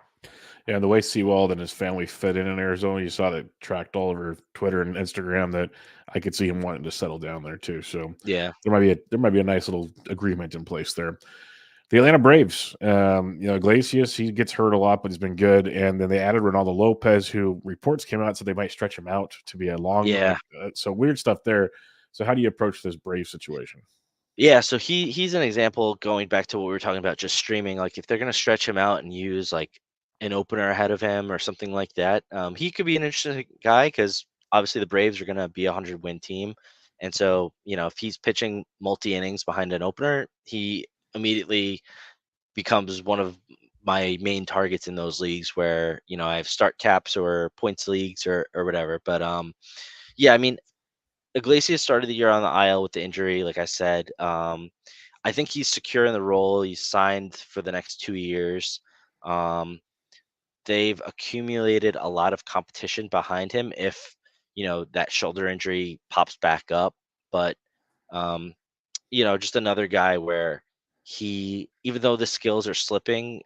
A: Yeah, the way Seawald and his family fit in Arizona, you saw that tracked all over Twitter and Instagram that I could see him wanting to settle down there too. So
B: Yeah,
A: there might be a nice little agreement in place there. The Atlanta Braves, Iglesias, he gets hurt a lot, but he's been good. And then they added Reynaldo Lopez, who reports came out so they might stretch him out to be a long,
B: yeah.
A: so weird stuff there. So how do you approach this Brave situation?
B: Yeah, so he's an example going back to what we were talking about, just streaming. Like if they're gonna stretch him out and use like an opener ahead of him or something like that, he could be an interesting guy because obviously the Braves are gonna be a 100-win team, and so if he's pitching multi innings behind an opener, he immediately becomes one of my main targets in those leagues where I have start caps or points leagues or whatever. But yeah, I mean Iglesias started the year on the IL with the injury, like I said. I think he's secure in the role. He's signed for the next 2 years. Um, they've accumulated a lot of competition behind him if, that shoulder injury pops back up. But, um, just another guy where even though the skills are slipping,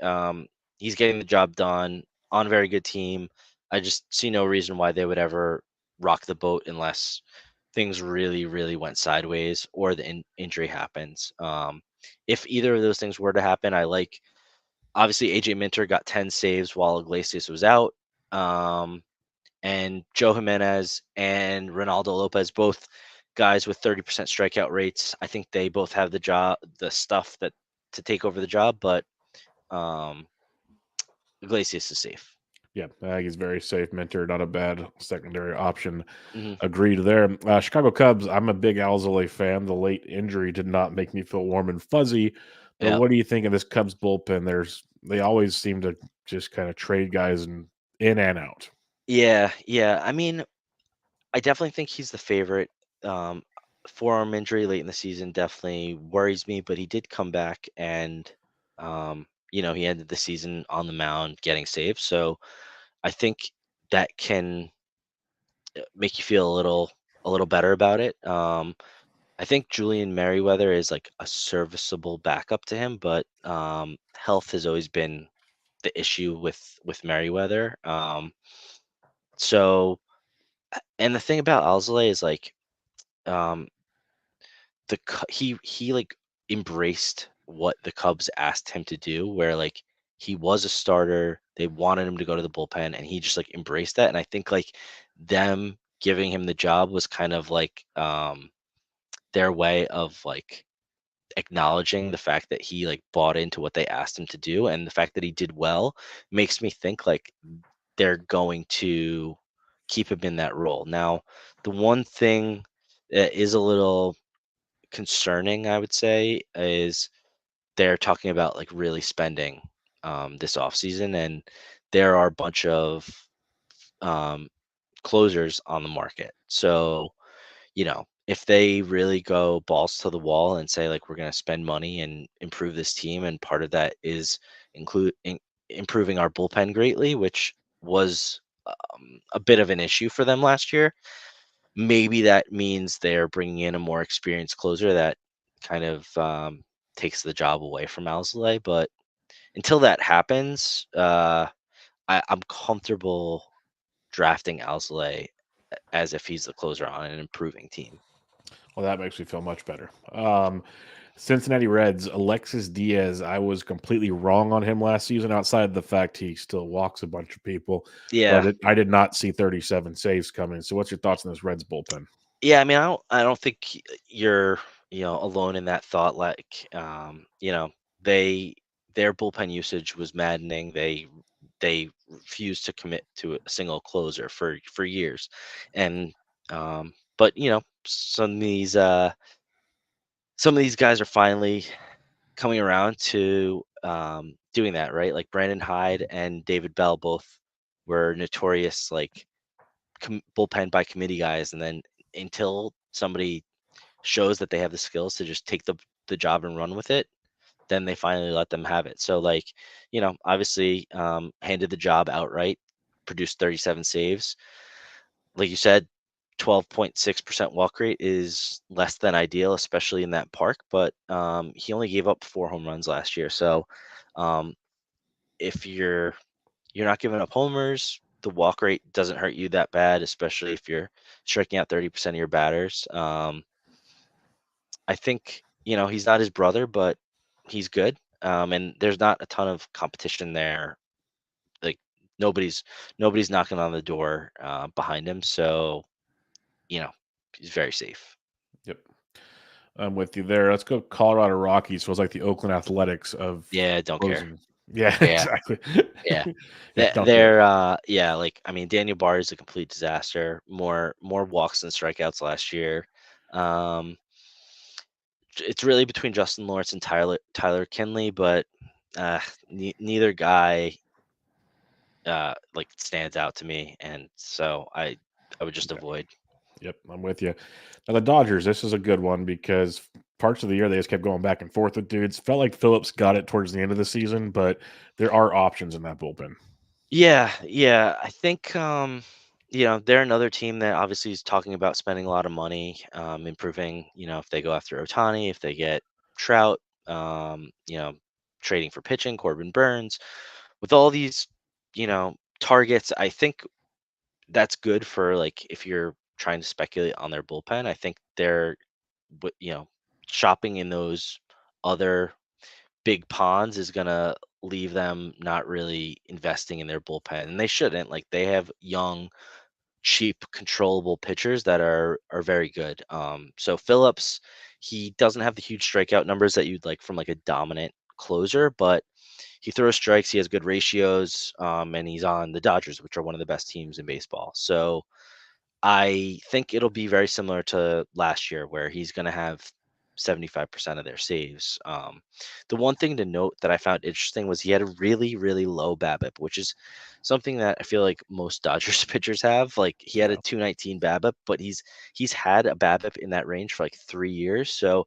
B: he's getting the job done on a very good team. I just see no reason why they would ever rock the boat unless things really, really went sideways or the injury happens. If either of those things were to happen, obviously AJ Minter got 10 saves while Iglesias was out. Um, and Joe Jimenez and Reynaldo Lopez, both guys with 30% strikeout rates. I think they both have the stuff that to take over the job, but um, Iglesias is safe.
A: Yeah, I think he's very safe. Mentor, not a bad secondary option.
B: Hmm.
A: Agreed there. Chicago Cubs, I'm a big Alzolay fan. The late injury did not make me feel warm and fuzzy. But
B: Yeah,
A: what do you think of this Cubs bullpen? They always seem to just kind of trade guys in and out.
B: yeah. I mean, I definitely think he's the favorite. Um, Forearm injury late in the season definitely worries me, but he did come back and he ended the season on the mound getting saves. So I think that can make you feel a little better about it. I think Julian Merriweather is like a serviceable backup to him, but health has always been the issue with Merriweather. So and the thing about Alzolay is like um, he like embraced what the Cubs asked him to do, where like he was a starter, they wanted him to go to the bullpen, and he just like embraced that. And I think like them giving him the job was kind of like their way of like acknowledging the fact that he like bought into what they asked him to do, and the fact that he did well makes me think like they're going to keep him in that role. Now, the one thing that is a little concerning, I would say, is they're talking about like really spending this offseason, and there are a bunch of um, closers on the market. So, if they really go balls to the wall and say like we're going to spend money and improve this team, and part of that is improving our bullpen greatly, which was a bit of an issue for them last year. Maybe that means they're bringing in a more experienced closer that kind of takes the job away from Alzolay. But until that happens, I'm comfortable drafting Alzolay as if he's the closer on an improving team.
A: Well, that makes me feel much better. Cincinnati Reds, Alexis Diaz. I was completely wrong on him last season, outside of the fact he still walks a bunch of people.
B: Yeah,
A: But I did not see 37 saves coming. So, what's your thoughts on this Reds bullpen?
B: yeah. I mean, I don't think you're alone in that thought. Like, they their bullpen usage was maddening. They refused to commit to a single closer for years, and but some of these guys are finally coming around to doing that, right? Like Brandon Hyde and David Bell both were notorious like bullpen by committee guys, and then until somebody shows that they have the skills to just take the job and run with it, then they finally let them have it. So like, obviously handed the job outright, produced 37 saves. Like you said, 12.6% walk rate is less than ideal, especially in that park. But he only gave up 4 home runs last year. So um, if you're not giving up homers, the walk rate doesn't hurt you that bad, especially if you're striking out 30% of your batters. I think he's not his brother, but he's good. And there's not a ton of competition there. Like nobody's nobody's knocking on the door behind him. So you know, he's very safe.
A: Yep. I'm with you there. Let's go Colorado Rockies. Feels like the Oakland Athletics of
B: Yeah, don't care.
A: closing. Yeah,
B: Yeah,
A: exactly.
B: yeah.
A: Yeah, don't do it.
B: Yeah, like I mean, Daniel Bard is a complete disaster. More walks than strikeouts last year. Um, it's really between Justin Lawrence and Tyler Kinley, but neither guy like stands out to me, and so I would just
A: Yeah.
B: avoid.
A: Yep, I'm with you. Now the Dodgers, this is a good one because parts of the year they just kept going back and forth with dudes. Felt like Phillips got it towards the end of the season, but there are options in that bullpen.
B: Yeah, yeah. I think they're another team that obviously is talking about spending a lot of money, improving, if they go after Otani, if they get Trout, trading for pitching, Corbin Burns. With all these, targets, I think that's good for like if you're trying to speculate on their bullpen. I think they're shopping in those other big ponds is gonna leave them not really investing in their bullpen, and they shouldn't. Like they have young, cheap, controllable pitchers that are very good. So Phillips, he doesn't have the huge strikeout numbers that you'd like from like a dominant closer, but he throws strikes. He has good ratios, and he's on the Dodgers, which are one of the best teams in baseball. So I think it'll be very similar to last year, where he's going to have 75% of their saves. The one thing to note that I found interesting was he had a really, really low BABIP, which is something that I feel like most Dodgers pitchers have. Like he had a
A: Yeah.
B: 219 BABIP, but he's had a BABIP in that range for like 3 years. So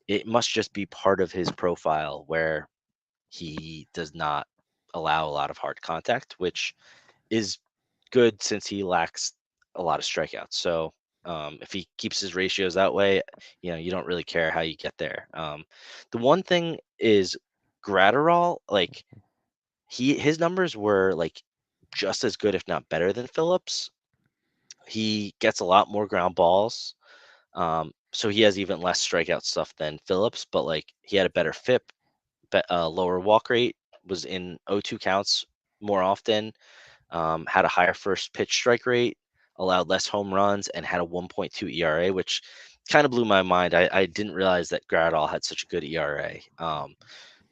B: it must just be part of his profile where he does not allow a lot of hard contact, which is good since he lacks a lot of strikeouts. So if he keeps his ratios that way, you don't really care how you get there. The one thing is Graterol, like his numbers were like just as good, if not better than Phillips. He gets a lot more ground balls. So he has even less strikeout stuff than Phillips, but like he had a better FIP, lower walk rate, was in 0-2 counts more often, had a higher first pitch strike rate, allowed less home runs, and had a 1.2 ERA, which kind of blew my mind. I didn't realize that Gradall had such a good ERA.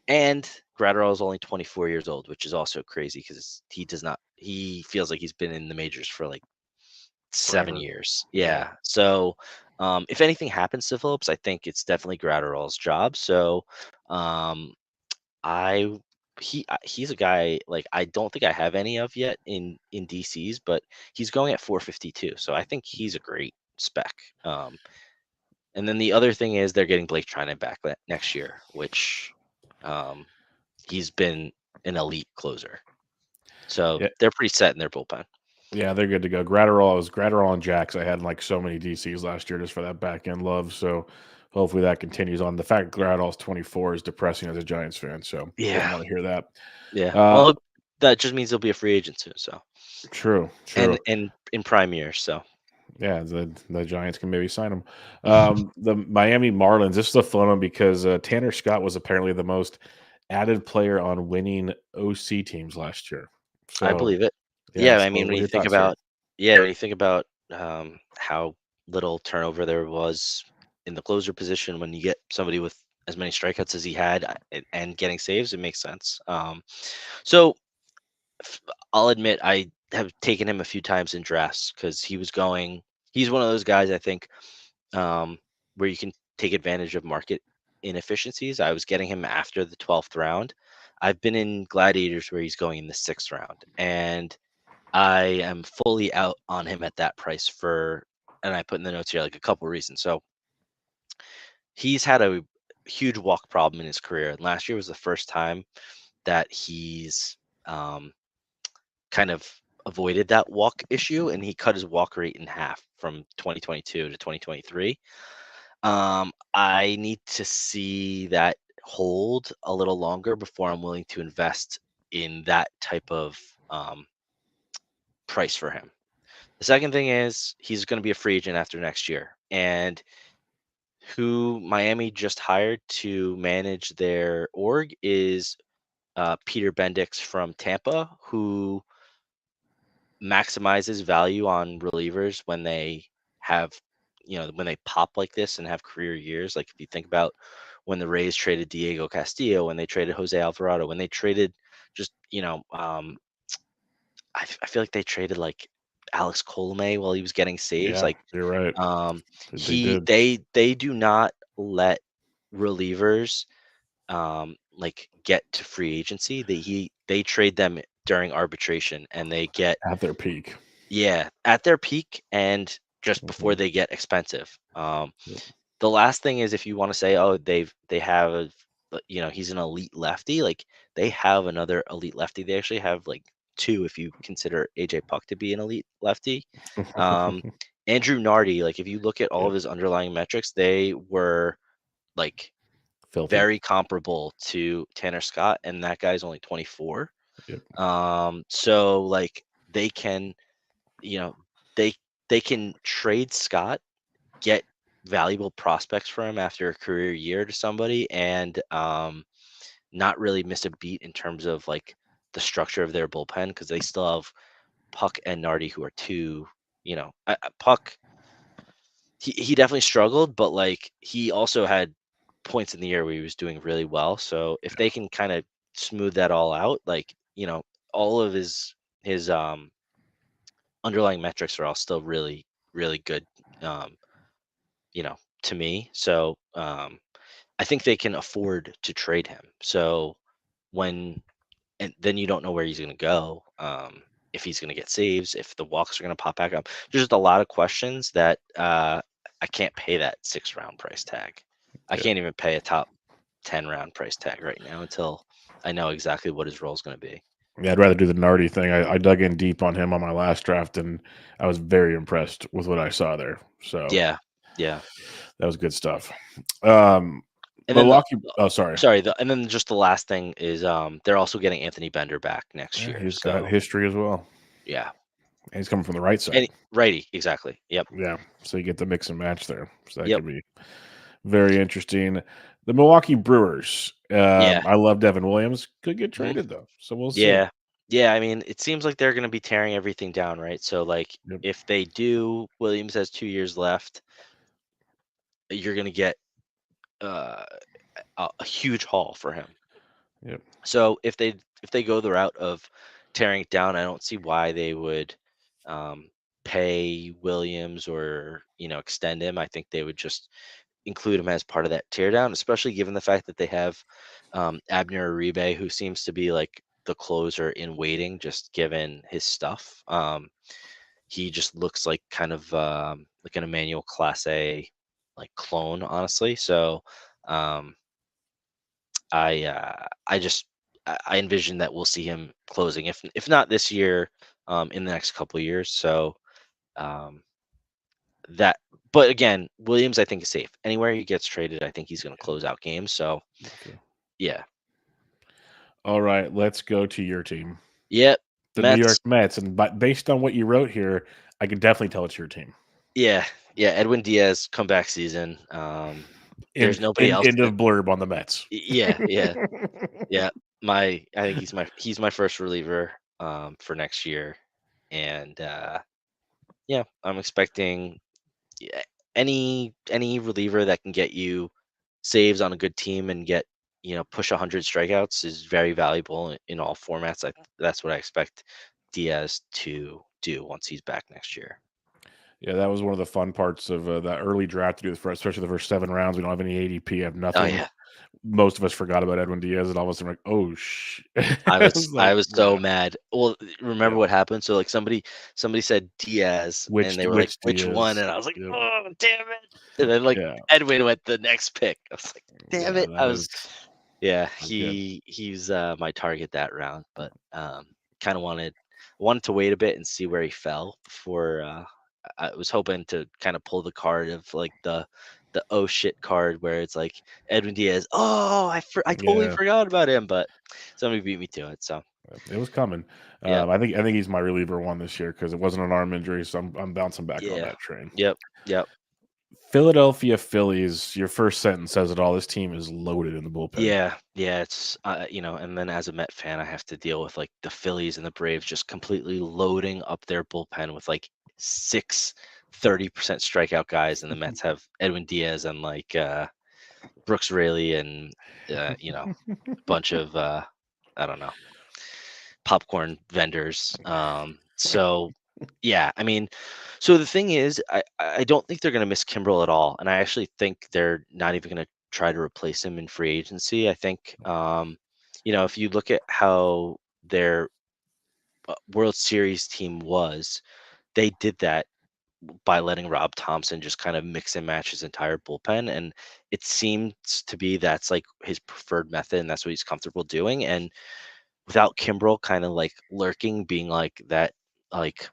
B: And Gradall is only 24 years old, which is also crazy because he feels like he's been in the majors for like 7
A: Forever.
B: years.
A: Yeah.
B: Yeah. So if anything happens to Phillips, I think it's definitely Gratterall's job. So um, I he's a guy like I don't think I have any of yet in DCs, but he's going at 452, so I think he's a great spec. Um, And then the other thing is they're getting Blake Trinan back next year, which um, he's been an elite closer. So
A: Yeah,
B: they're pretty set in their bullpen.
A: yeah, they're good to go. Graterol and Jax. I had like so many DCs last year just for that back end love. So hopefully that continues on. The fact Graterol's 24 is depressing as a Giants fan. So didn't
B: Yeah.
A: want to hear that.
B: Yeah.
A: Uh,
B: Well, that just means he'll be a free agent soon. So
A: true,
B: and
A: true.
B: in prime years. So
A: Yeah, the Giants can maybe sign him. The Miami Marlins. This is a fun one because Tanner Scott was apparently the most added player on winning OC teams last year.
B: I
A: So
B: believe it.
A: yeah.
B: Yeah. I
A: So
B: mean,
A: what are your thoughts there?
B: when you think about how little turnover there was in the closer position when you get somebody with as many strikeouts as he had and getting saves, it makes sense. So f- I'll admit I have taken him a few times in drafts because he's one of those guys I think um, where you can take advantage of market inefficiencies. I was getting him after the 12th round. I've been in Gladiators where he's going in the 6th round, and I am fully out on him at that price and I put in the notes here like a couple reasons. So he's had a huge walk problem in his career, and last year was the first time that he's um, kind of avoided that walk issue, and he cut his walk rate in half from 2022 to 2023. I need to see that hold a little longer before I'm willing to invest in that type of price for him. The second thing is he's going to be a free agent after next year, and who Miami just hired to manage their org is Peter Bendix from Tampa, who maximizes value on relievers when they have, when they pop like this and have career years. Like if you think about when the Rays traded Diego Castillo, when they traded Jose Alvarado, when they traded just, I feel like they traded like Alex Colomé while he was getting saves.
A: Yeah,
B: Like
A: you're right. They
B: he
A: did.
B: they do not let relievers like get to free agency. They trade them during arbitration and they get,
A: At their peak.
B: yeah, at their peak and just before
A: Mhm.
B: they get expensive.
A: Yep.
B: The last thing is if you want to say, oh, they have he's an elite lefty. Like they have another elite lefty. They actually have like two if you consider AJ Puck to be an elite lefty. Um, Andrew Nardi, like if you look at all of
A: Yep.
B: his underlying metrics, they were like
A: Filthy.
B: very comparable to Tanner Scott, and that guy's only 24.
A: Yep.
B: So like they can, you know, they they can trade Scott, get valuable prospects for him after a career year to somebody, and not really miss a beat in terms of like the structure of their bullpen because they still have Puck and Nardi who are two. Puck he definitely struggled, but like he also had points in the year where he was doing really well. So if they can kind of smooth that all out, like all of his underlying metrics are all still really really good. Um, to me. So I think they can afford to trade him. So when and then you don't know where he's going to go. If he's going to get saves, if the walks are going to pop back up. There's just a lot of questions that I can't pay that 6th round price tag. I
A: Yep.
B: can't even pay a top 10 round price tag right now until I know exactly what his role is going to be.
A: Yeah, I'd rather do the Nardi thing. I dug in deep on him on my last draft, and I was very impressed with what I saw there. So
B: Yeah, yeah.
A: that was good stuff. Um,
B: And then
A: Milwaukee. Oh, sorry.
B: and then just the last thing is they're also getting Anthony Bender back next
A: Yeah,
B: year.
A: he's got
B: So
A: history as well.
B: yeah,
A: And he's coming from the right side.
B: and righty, exactly. Yep,
A: Yeah, so you get the mix and match there. So that
B: yep,
A: could be very interesting. The Milwaukee Brewers.
B: yeah.
A: I love Devin Williams. Could get
B: Mhm.
A: traded though, so we'll see.
B: Yeah. Yeah, I mean, it seems like they're gonna be tearing everything down, right? So, like,
A: Yep.
B: if they do, Williams has 2 years left, you're gonna get, uh, a huge haul for him.
A: Yep.
B: So, if they go the route of tearing it down, I don't see why they would, um, pay Williams or, extend him. I think they would just include him as part of that teardown, especially given the fact that they have Abner Uribe, who seems to be like the closer in waiting, just given his stuff. He just looks like kind of like an Emmanuel Clase like clone, honestly. So I envision that we'll see him closing, if not this year, in the next couple of years. So um, that, but again, Williams I think is safe. Anywhere he gets traded, I think he's going to close out games. So
A: Okay.
B: yeah,
A: All right, let's go to your team,
B: yep,
A: the New
B: Mets.
A: York Mets. And based on what you wrote here, I can definitely tell it's your team.
B: Yeah, yeah, Edwin Diaz comeback season.
A: In
B: There's nobody
A: in
B: else.
A: end of blurb on the Mets.
B: Yeah, yeah, yeah. I think he's my first reliever for next year, and yeah, I'm expecting yeah, any reliever that can get you saves on a good team and get push 100 strikeouts is very valuable in all formats. That's what I expect Diaz to do once he's back next year.
A: Yeah, that was one of the fun parts of that early draft to do, especially the first 7 rounds. We don't have any ADP, have
B: Oh
A: nothing.
B: yeah,
A: Most of us forgot about Edwin Diaz, and all of a sudden, like, oh,
B: I
A: I
B: was
A: was
B: I
A: like,
B: was so
A: yeah,
B: mad. Well, remember
A: yep.
B: what happened? So like somebody said Diaz, and they were like,
A: Which
B: "Which one?"
A: Diaz?
B: And I was like,
A: Yep.
B: "Oh, damn it!" And then like
A: Yeah,
B: Edwin went the next pick. I was like, "Damn
A: yeah,
B: it!" I
A: that
B: was
A: is
B: yeah.
A: good.
B: He's my target that round, but kind of wanted to wait a bit and see where he fell before. I was hoping to kind of pull the card of like the oh shit card where it's like Edwin Diaz. Oh, I totally
A: Yeah,
B: forgot about him, but somebody beat me to it. So
A: it was coming.
B: yep,
A: I think he's my reliever one this year because it wasn't an arm injury, so I'm bouncing back on
B: yeah,
A: that train.
B: yep, yep,
A: Philadelphia Phillies. Your first sentence says it all. This team is loaded in the bullpen.
B: yeah, yeah. It's and then as a Met fan, I have to deal with like the Phillies and the Braves just completely loading up their bullpen with like six 30% strikeout guys, and the Mets have Edwin Diaz and like Brooks Raley and a bunch of I don't know popcorn vendors. So yeah, I mean, so the thing is, I don't think they're going to miss Kimbrel at all, and I actually think they're not even going to try to replace him in free agency. I think if you look at how their World Series team was, they did that by letting Rob Thompson just kind of mix and match his entire bullpen. And it seems to be that's like his preferred method and that's what he's comfortable doing. And without Kimbrel kind of like lurking, being like that like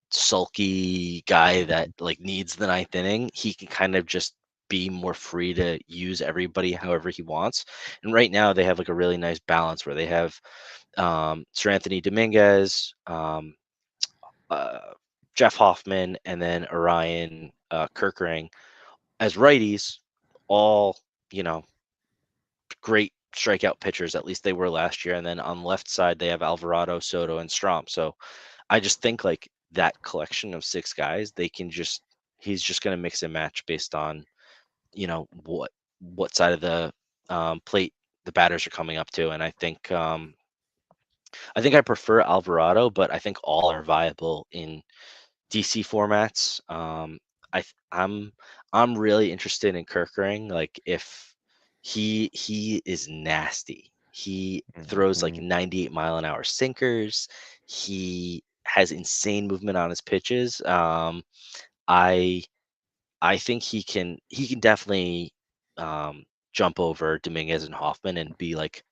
B: sulky guy that like needs the ninth inning, he can kind of just be more free to use everybody however he wants. And right now they have like a really nice balance where they have Sir Anthony Dominguez, uh, Jeff Hoffman, and then Orion Kerkering as righties, all great strikeout pitchers. At least they were last year. And then on the left side they have Alvarado, Soto, and Strom. So I just think like that collection of six guys, he's just going to mix and match based on what side of the plate the batters are coming up to. And I think I prefer Alvarado, but I think all are viable in DC formats. I th- I'm really interested in Kerkering. Like if he is nasty. He throws like
A: Mhm.
B: 98-mile-an-hour sinkers. He has insane movement on his pitches. I I think he can definitely jump over Dominguez and Hoffman and be like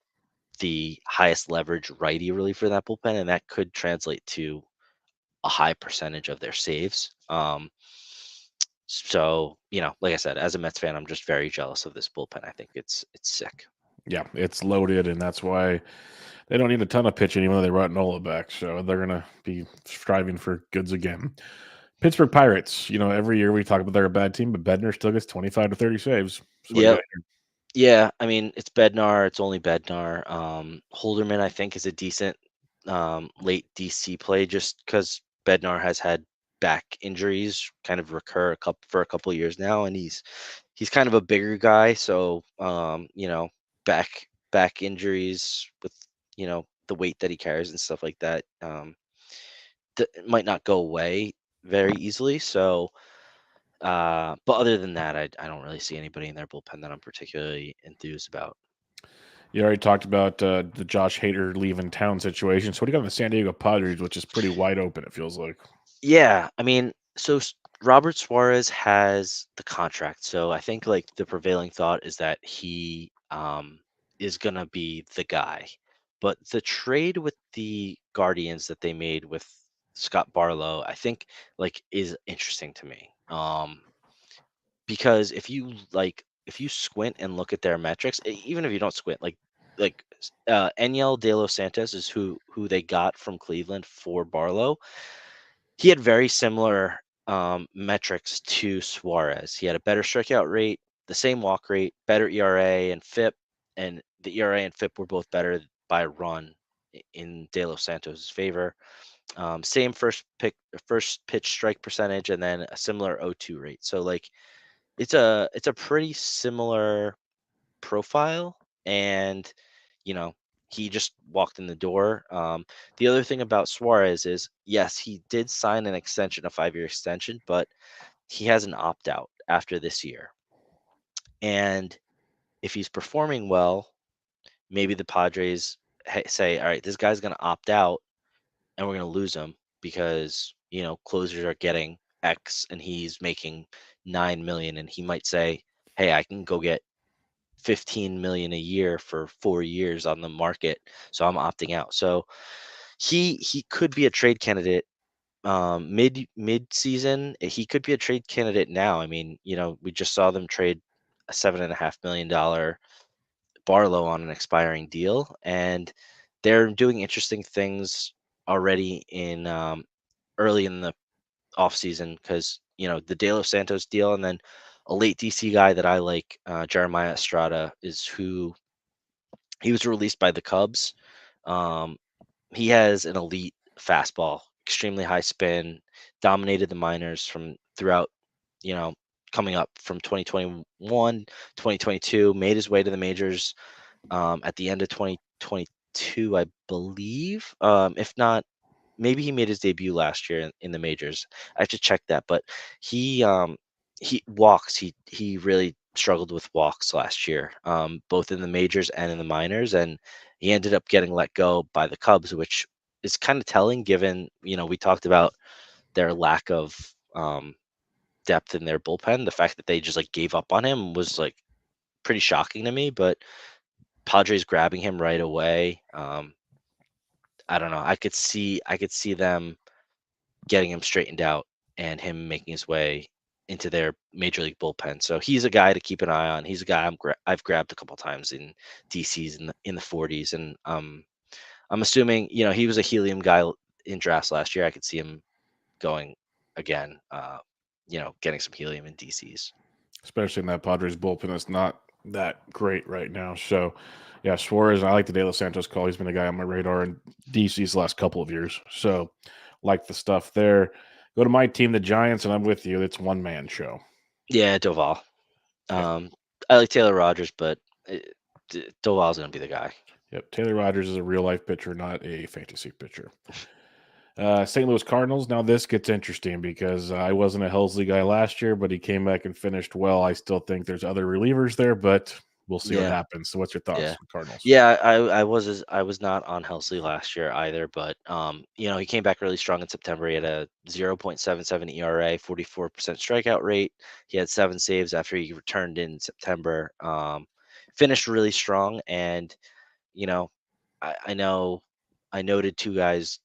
B: the highest leverage righty reliever in that bullpen, and that could translate to a high percentage of their saves. So like I said, as a Mets fan, I'm just very jealous of this bullpen. I think it's sick.
A: Yeah, it's loaded, and that's why they don't need a ton of pitching, even though they brought Nola back. So they're gonna be striving for goods again. Pittsburgh Pirates. Every year we talk about they're a bad team, but Bednar still gets 25 to 30 saves. So what do you
B: Yep.
A: got here?
B: Yeah. I mean, it's Bednar. It's only Bednar. Holderman, I think, is a decent late DC play just because Bednar has had back injuries kind of recur for a couple of years now, and he's kind of a bigger guy, so back injuries with the weight that he carries and stuff like that might not go away very easily. So, but other than that, I don't really see anybody in their bullpen that I'm particularly enthused about.
A: You already talked about the Josh Hader leaving town situation. So what do you got on the San Diego Padres, which is pretty wide open? It feels like.
B: Yeah, I mean, so Robert Suarez has the contract, so I think like the prevailing thought is that he is gonna be the guy. But the trade with the Guardians that they made with Scott Barlow, I think like is interesting to me. Because if you squint and look at their metrics, even if you don't squint, Enyel De Los Santos is who they got from Cleveland for Barlow. He had very similar metrics to Suarez. He had a better strikeout rate, the same walk rate, better ERA and FIP, and the ERA and FIP were both better by a run in De Los Santos' favor. Same first pitch strike percentage, and then a similar O2 rate. So like it's a pretty similar profile, and you know he just walked in the door. The other thing about Suarez is, yes, he did sign an extension, a 5-year extension, but he has an opt out after this year. And if he's performing well, maybe the Padres say, all right, this guy's going to opt out, and we're going to lose him because closers are getting X and he's making 9 million, and he might say, hey, I can go get 15 million a year for 4 years on the market, so I'm opting out. So he could be a trade candidate mid season. He could be a trade candidate now. I mean, we just saw them trade a $7.5 million Barlow on an expiring deal, and they're doing interesting things already in early in the offseason, because the De Los Santos deal, and then a late DC guy that I like, Jeremiah Estrada, is who he was released by the Cubs. Um, he has an elite fastball, extremely high spin, dominated the minors from throughout, you know, coming up from 2021, 2022, made his way to the majors at the end of 2022, I believe. If not, maybe he made his debut last year in the majors. I have to check that, but he he walks. He really struggled with walks last year, both in the majors and in the minors, and he ended up getting let go by the Cubs, which is kind of telling, given we talked about their lack of depth in their bullpen. The fact that they just like gave up on him was like pretty shocking to me, but Padres grabbing him right away. I don't know. I could see them getting him straightened out and him making his way into their major league bullpen. So he's a guy to keep an eye on. He's a guy I've grabbed a couple times in DCs in the 40s, and I'm assuming he was a helium guy in drafts last year. I could see him going again. Getting some helium in DCs.
A: especially in that Padres bullpen that's not that great right now. So, yeah, Suarez, I like the De Los Santos call. He's been a guy on my radar in DC's last couple of years. So, like the stuff there. Go to my team, the Giants, and I'm with you. It's one man show.
B: Yeah, Doval.
A: Yep.
B: I like Taylor Rogers, but Doval's going to be the guy.
A: Yep. Taylor Rogers is a real life pitcher, not a fantasy pitcher. St. Louis Cardinals. Now this gets interesting because I wasn't a Helsley guy last year, but he came back and finished well. I still think there's other relievers there, but we'll see what
B: Yeah.
A: happens. So, what's your thoughts
B: Yeah.
A: on Cardinals?
B: Yeah, I was not on Helsley last year either, but he came back really strong in September. He had a 0.77 ERA, 44% strikeout rate. He had 7 saves after he returned in September. Finished really strong, and you know, I know I noted two guys,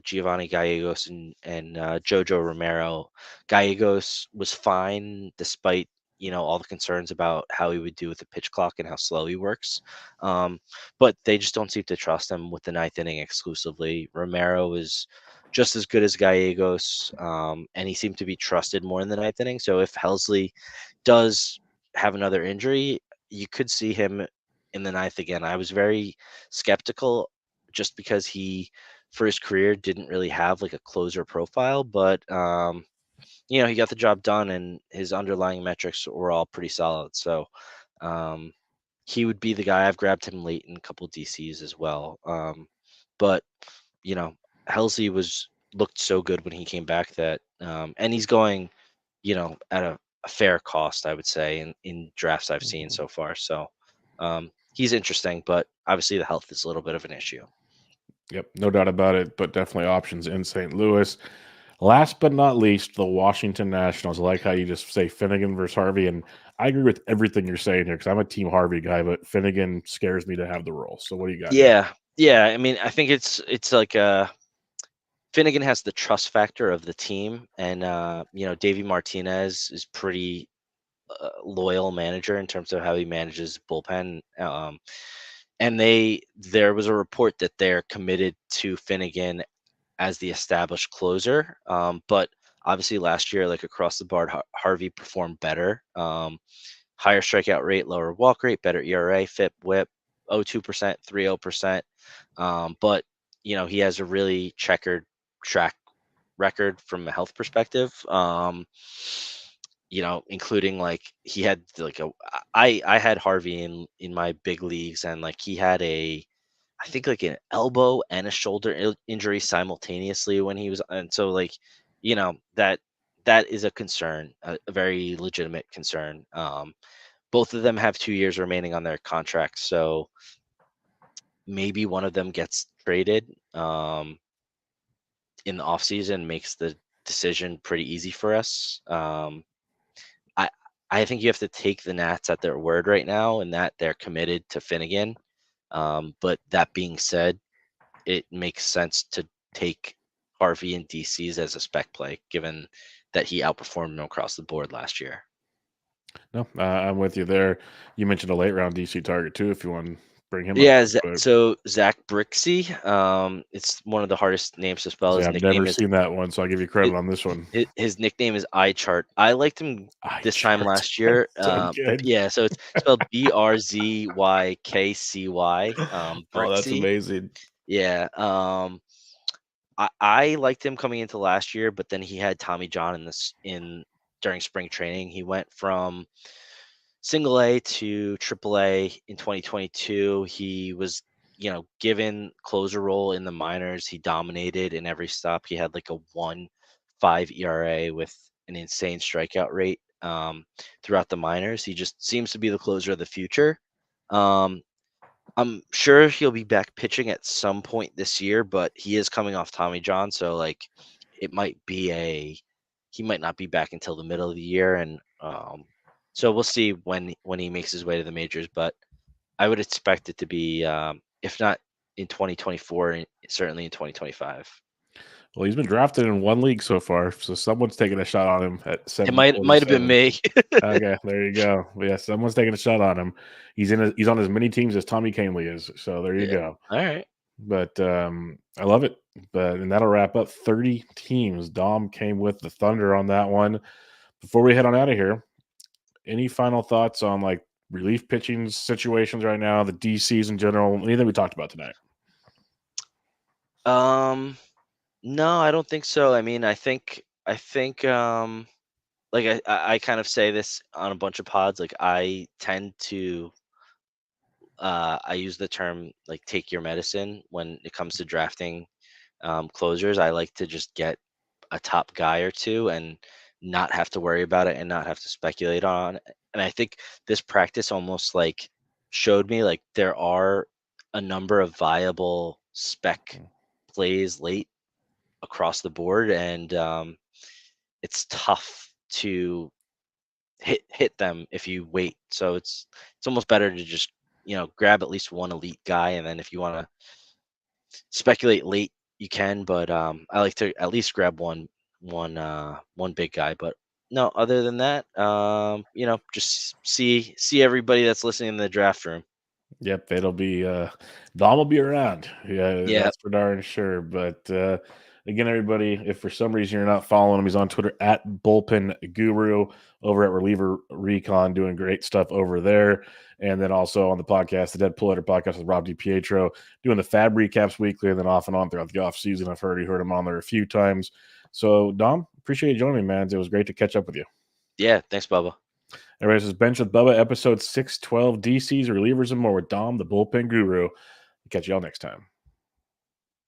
B: Giovanni Gallegos and Jojo Romero. Gallegos was fine despite all the concerns about how he would do with the pitch clock and how slow he works. But they just don't seem to trust him with the ninth inning exclusively. Romero is just as good as Gallegos, and he seemed to be trusted more in the ninth inning. So if Helsley does have another injury, you could see him in the ninth again. I was very skeptical just because he, for his career, didn't really have like a closer profile, but he got the job done, and his underlying metrics were all pretty solid. So um, he would be the guy. I've grabbed him late in a couple DCs as well. But you know, Helsley looked so good when he came back that, and he's going, at a fair cost, I would say, in drafts I've seen so far. So he's interesting, but obviously the health is a little bit of an issue.
A: Yep, no doubt about it, but definitely options in St. Louis. Last but not least, the Washington Nationals. I like how you just say Finnegan versus Harvey, and I agree with everything you're saying here because I'm a Team Harvey guy, but Finnegan scares me to have the role. So what do you got here?
B: Yeah. I mean, I think it's like Finnegan has the trust factor of the team, and Davey Martinez is pretty loyal manager in terms of how he manages bullpen. And there was a report that they're committed to Finnegan as the established closer. But obviously last year, like across the board, Harvey performed better. Higher strikeout rate, lower walk rate, better ERA, FIP, WHIP, 0.2%, 3.0%. But he has a really checkered track record from a health perspective. Including like he had like I had Harvey in my big leagues, and like he had I think like an elbow and a shoulder injury simultaneously when he was, and so like that is a concern, a very legitimate concern. Both of them have 2 years remaining on their contracts, so maybe one of them gets traded in the offseason, makes the decision pretty easy for us. I I think you have to take the Nats at their word right now, and that they're committed to Finnegan. But that being said, it makes sense to take Harvey and DC's as a spec play, given that he outperformed them across the board last year.
A: No, I'm with you there. You mentioned a late round DC target too, if you want to bring him up.
B: Yeah,
A: But
B: so Zach Brixey, it's one of the hardest names to spell. His
A: I've never
B: nickname is
A: seen that one, so I'll give you credit on this one.
B: his nickname is iChart. I liked him
A: I
B: this time
A: chart.
B: last year.
A: So good.
B: Yeah, so it's spelled BRZYKCY.
C: Oh, that's
B: Brixey.
C: amazing.
B: Yeah. I liked him coming into last year, but then he had Tommy John in during spring training. He went from single A to triple A in 2022. He was, given closer role in the minors. He dominated in every stop. He had like a 1.5 ERA with an insane strikeout rate throughout the minors. He just seems to be the closer of the future. I'm sure he'll be back pitching at some point this year, but he is coming off Tommy John, so like it might be he might not be back until the middle of the year, and so we'll see when he makes his way to the majors. But I would expect it to be, if not in 2024, certainly in 2025.
A: Well, he's been drafted in one league so far, so someone's taking a shot on him at
B: It might have been
A: 747.
B: me.
A: Okay, there you go. Yeah, someone's taking a shot on him. He's on as many teams as Tommy Canely is. So there you
B: Yeah.
A: go.
B: All right.
A: But I love it. And that'll wrap up 30 teams. Dom came with the thunder on that one. Before we head on out of here, any final thoughts on like relief pitching situations right now, the DCs in general, anything we talked about tonight?
B: No, I don't think so. I mean, I think like I kind of say this on a bunch of pods. Like I tend to I use the term like take your medicine when it comes to drafting closers. I like to just get a top guy or two and not have to worry about it and not have to speculate on it. And I think this practice almost like showed me like there are a number of viable spec plays late across the board, and it's tough to hit them if you wait. So it's almost better to just grab at least one elite guy, and then if you want to speculate late, you can. But I like to at least grab one big guy. But no, other than that, just see everybody that's listening in the draft room.
A: Yep, it'll be Dom will be around. Yeah,
B: Yeah.
A: that's for darn sure. But again, everybody, if for some reason you're not following him, he's on Twitter at Bullpen Guru, over at Reliever Recon, doing great stuff over there. And then also on the podcast, the Dead Pull-Hitter podcast with Rob DiPietro, doing the Fab recaps weekly and then off and on throughout the off season. I've heard him on there a few times. So Dom, appreciate you joining me, man. It was great to catch up with you.
B: Yeah, thanks, Bubba.
A: Everybody, this is Bench with Bubba, episode 612, DCs, Relievers, and more with Dom, the Bullpen Guru. Catch y'all next time.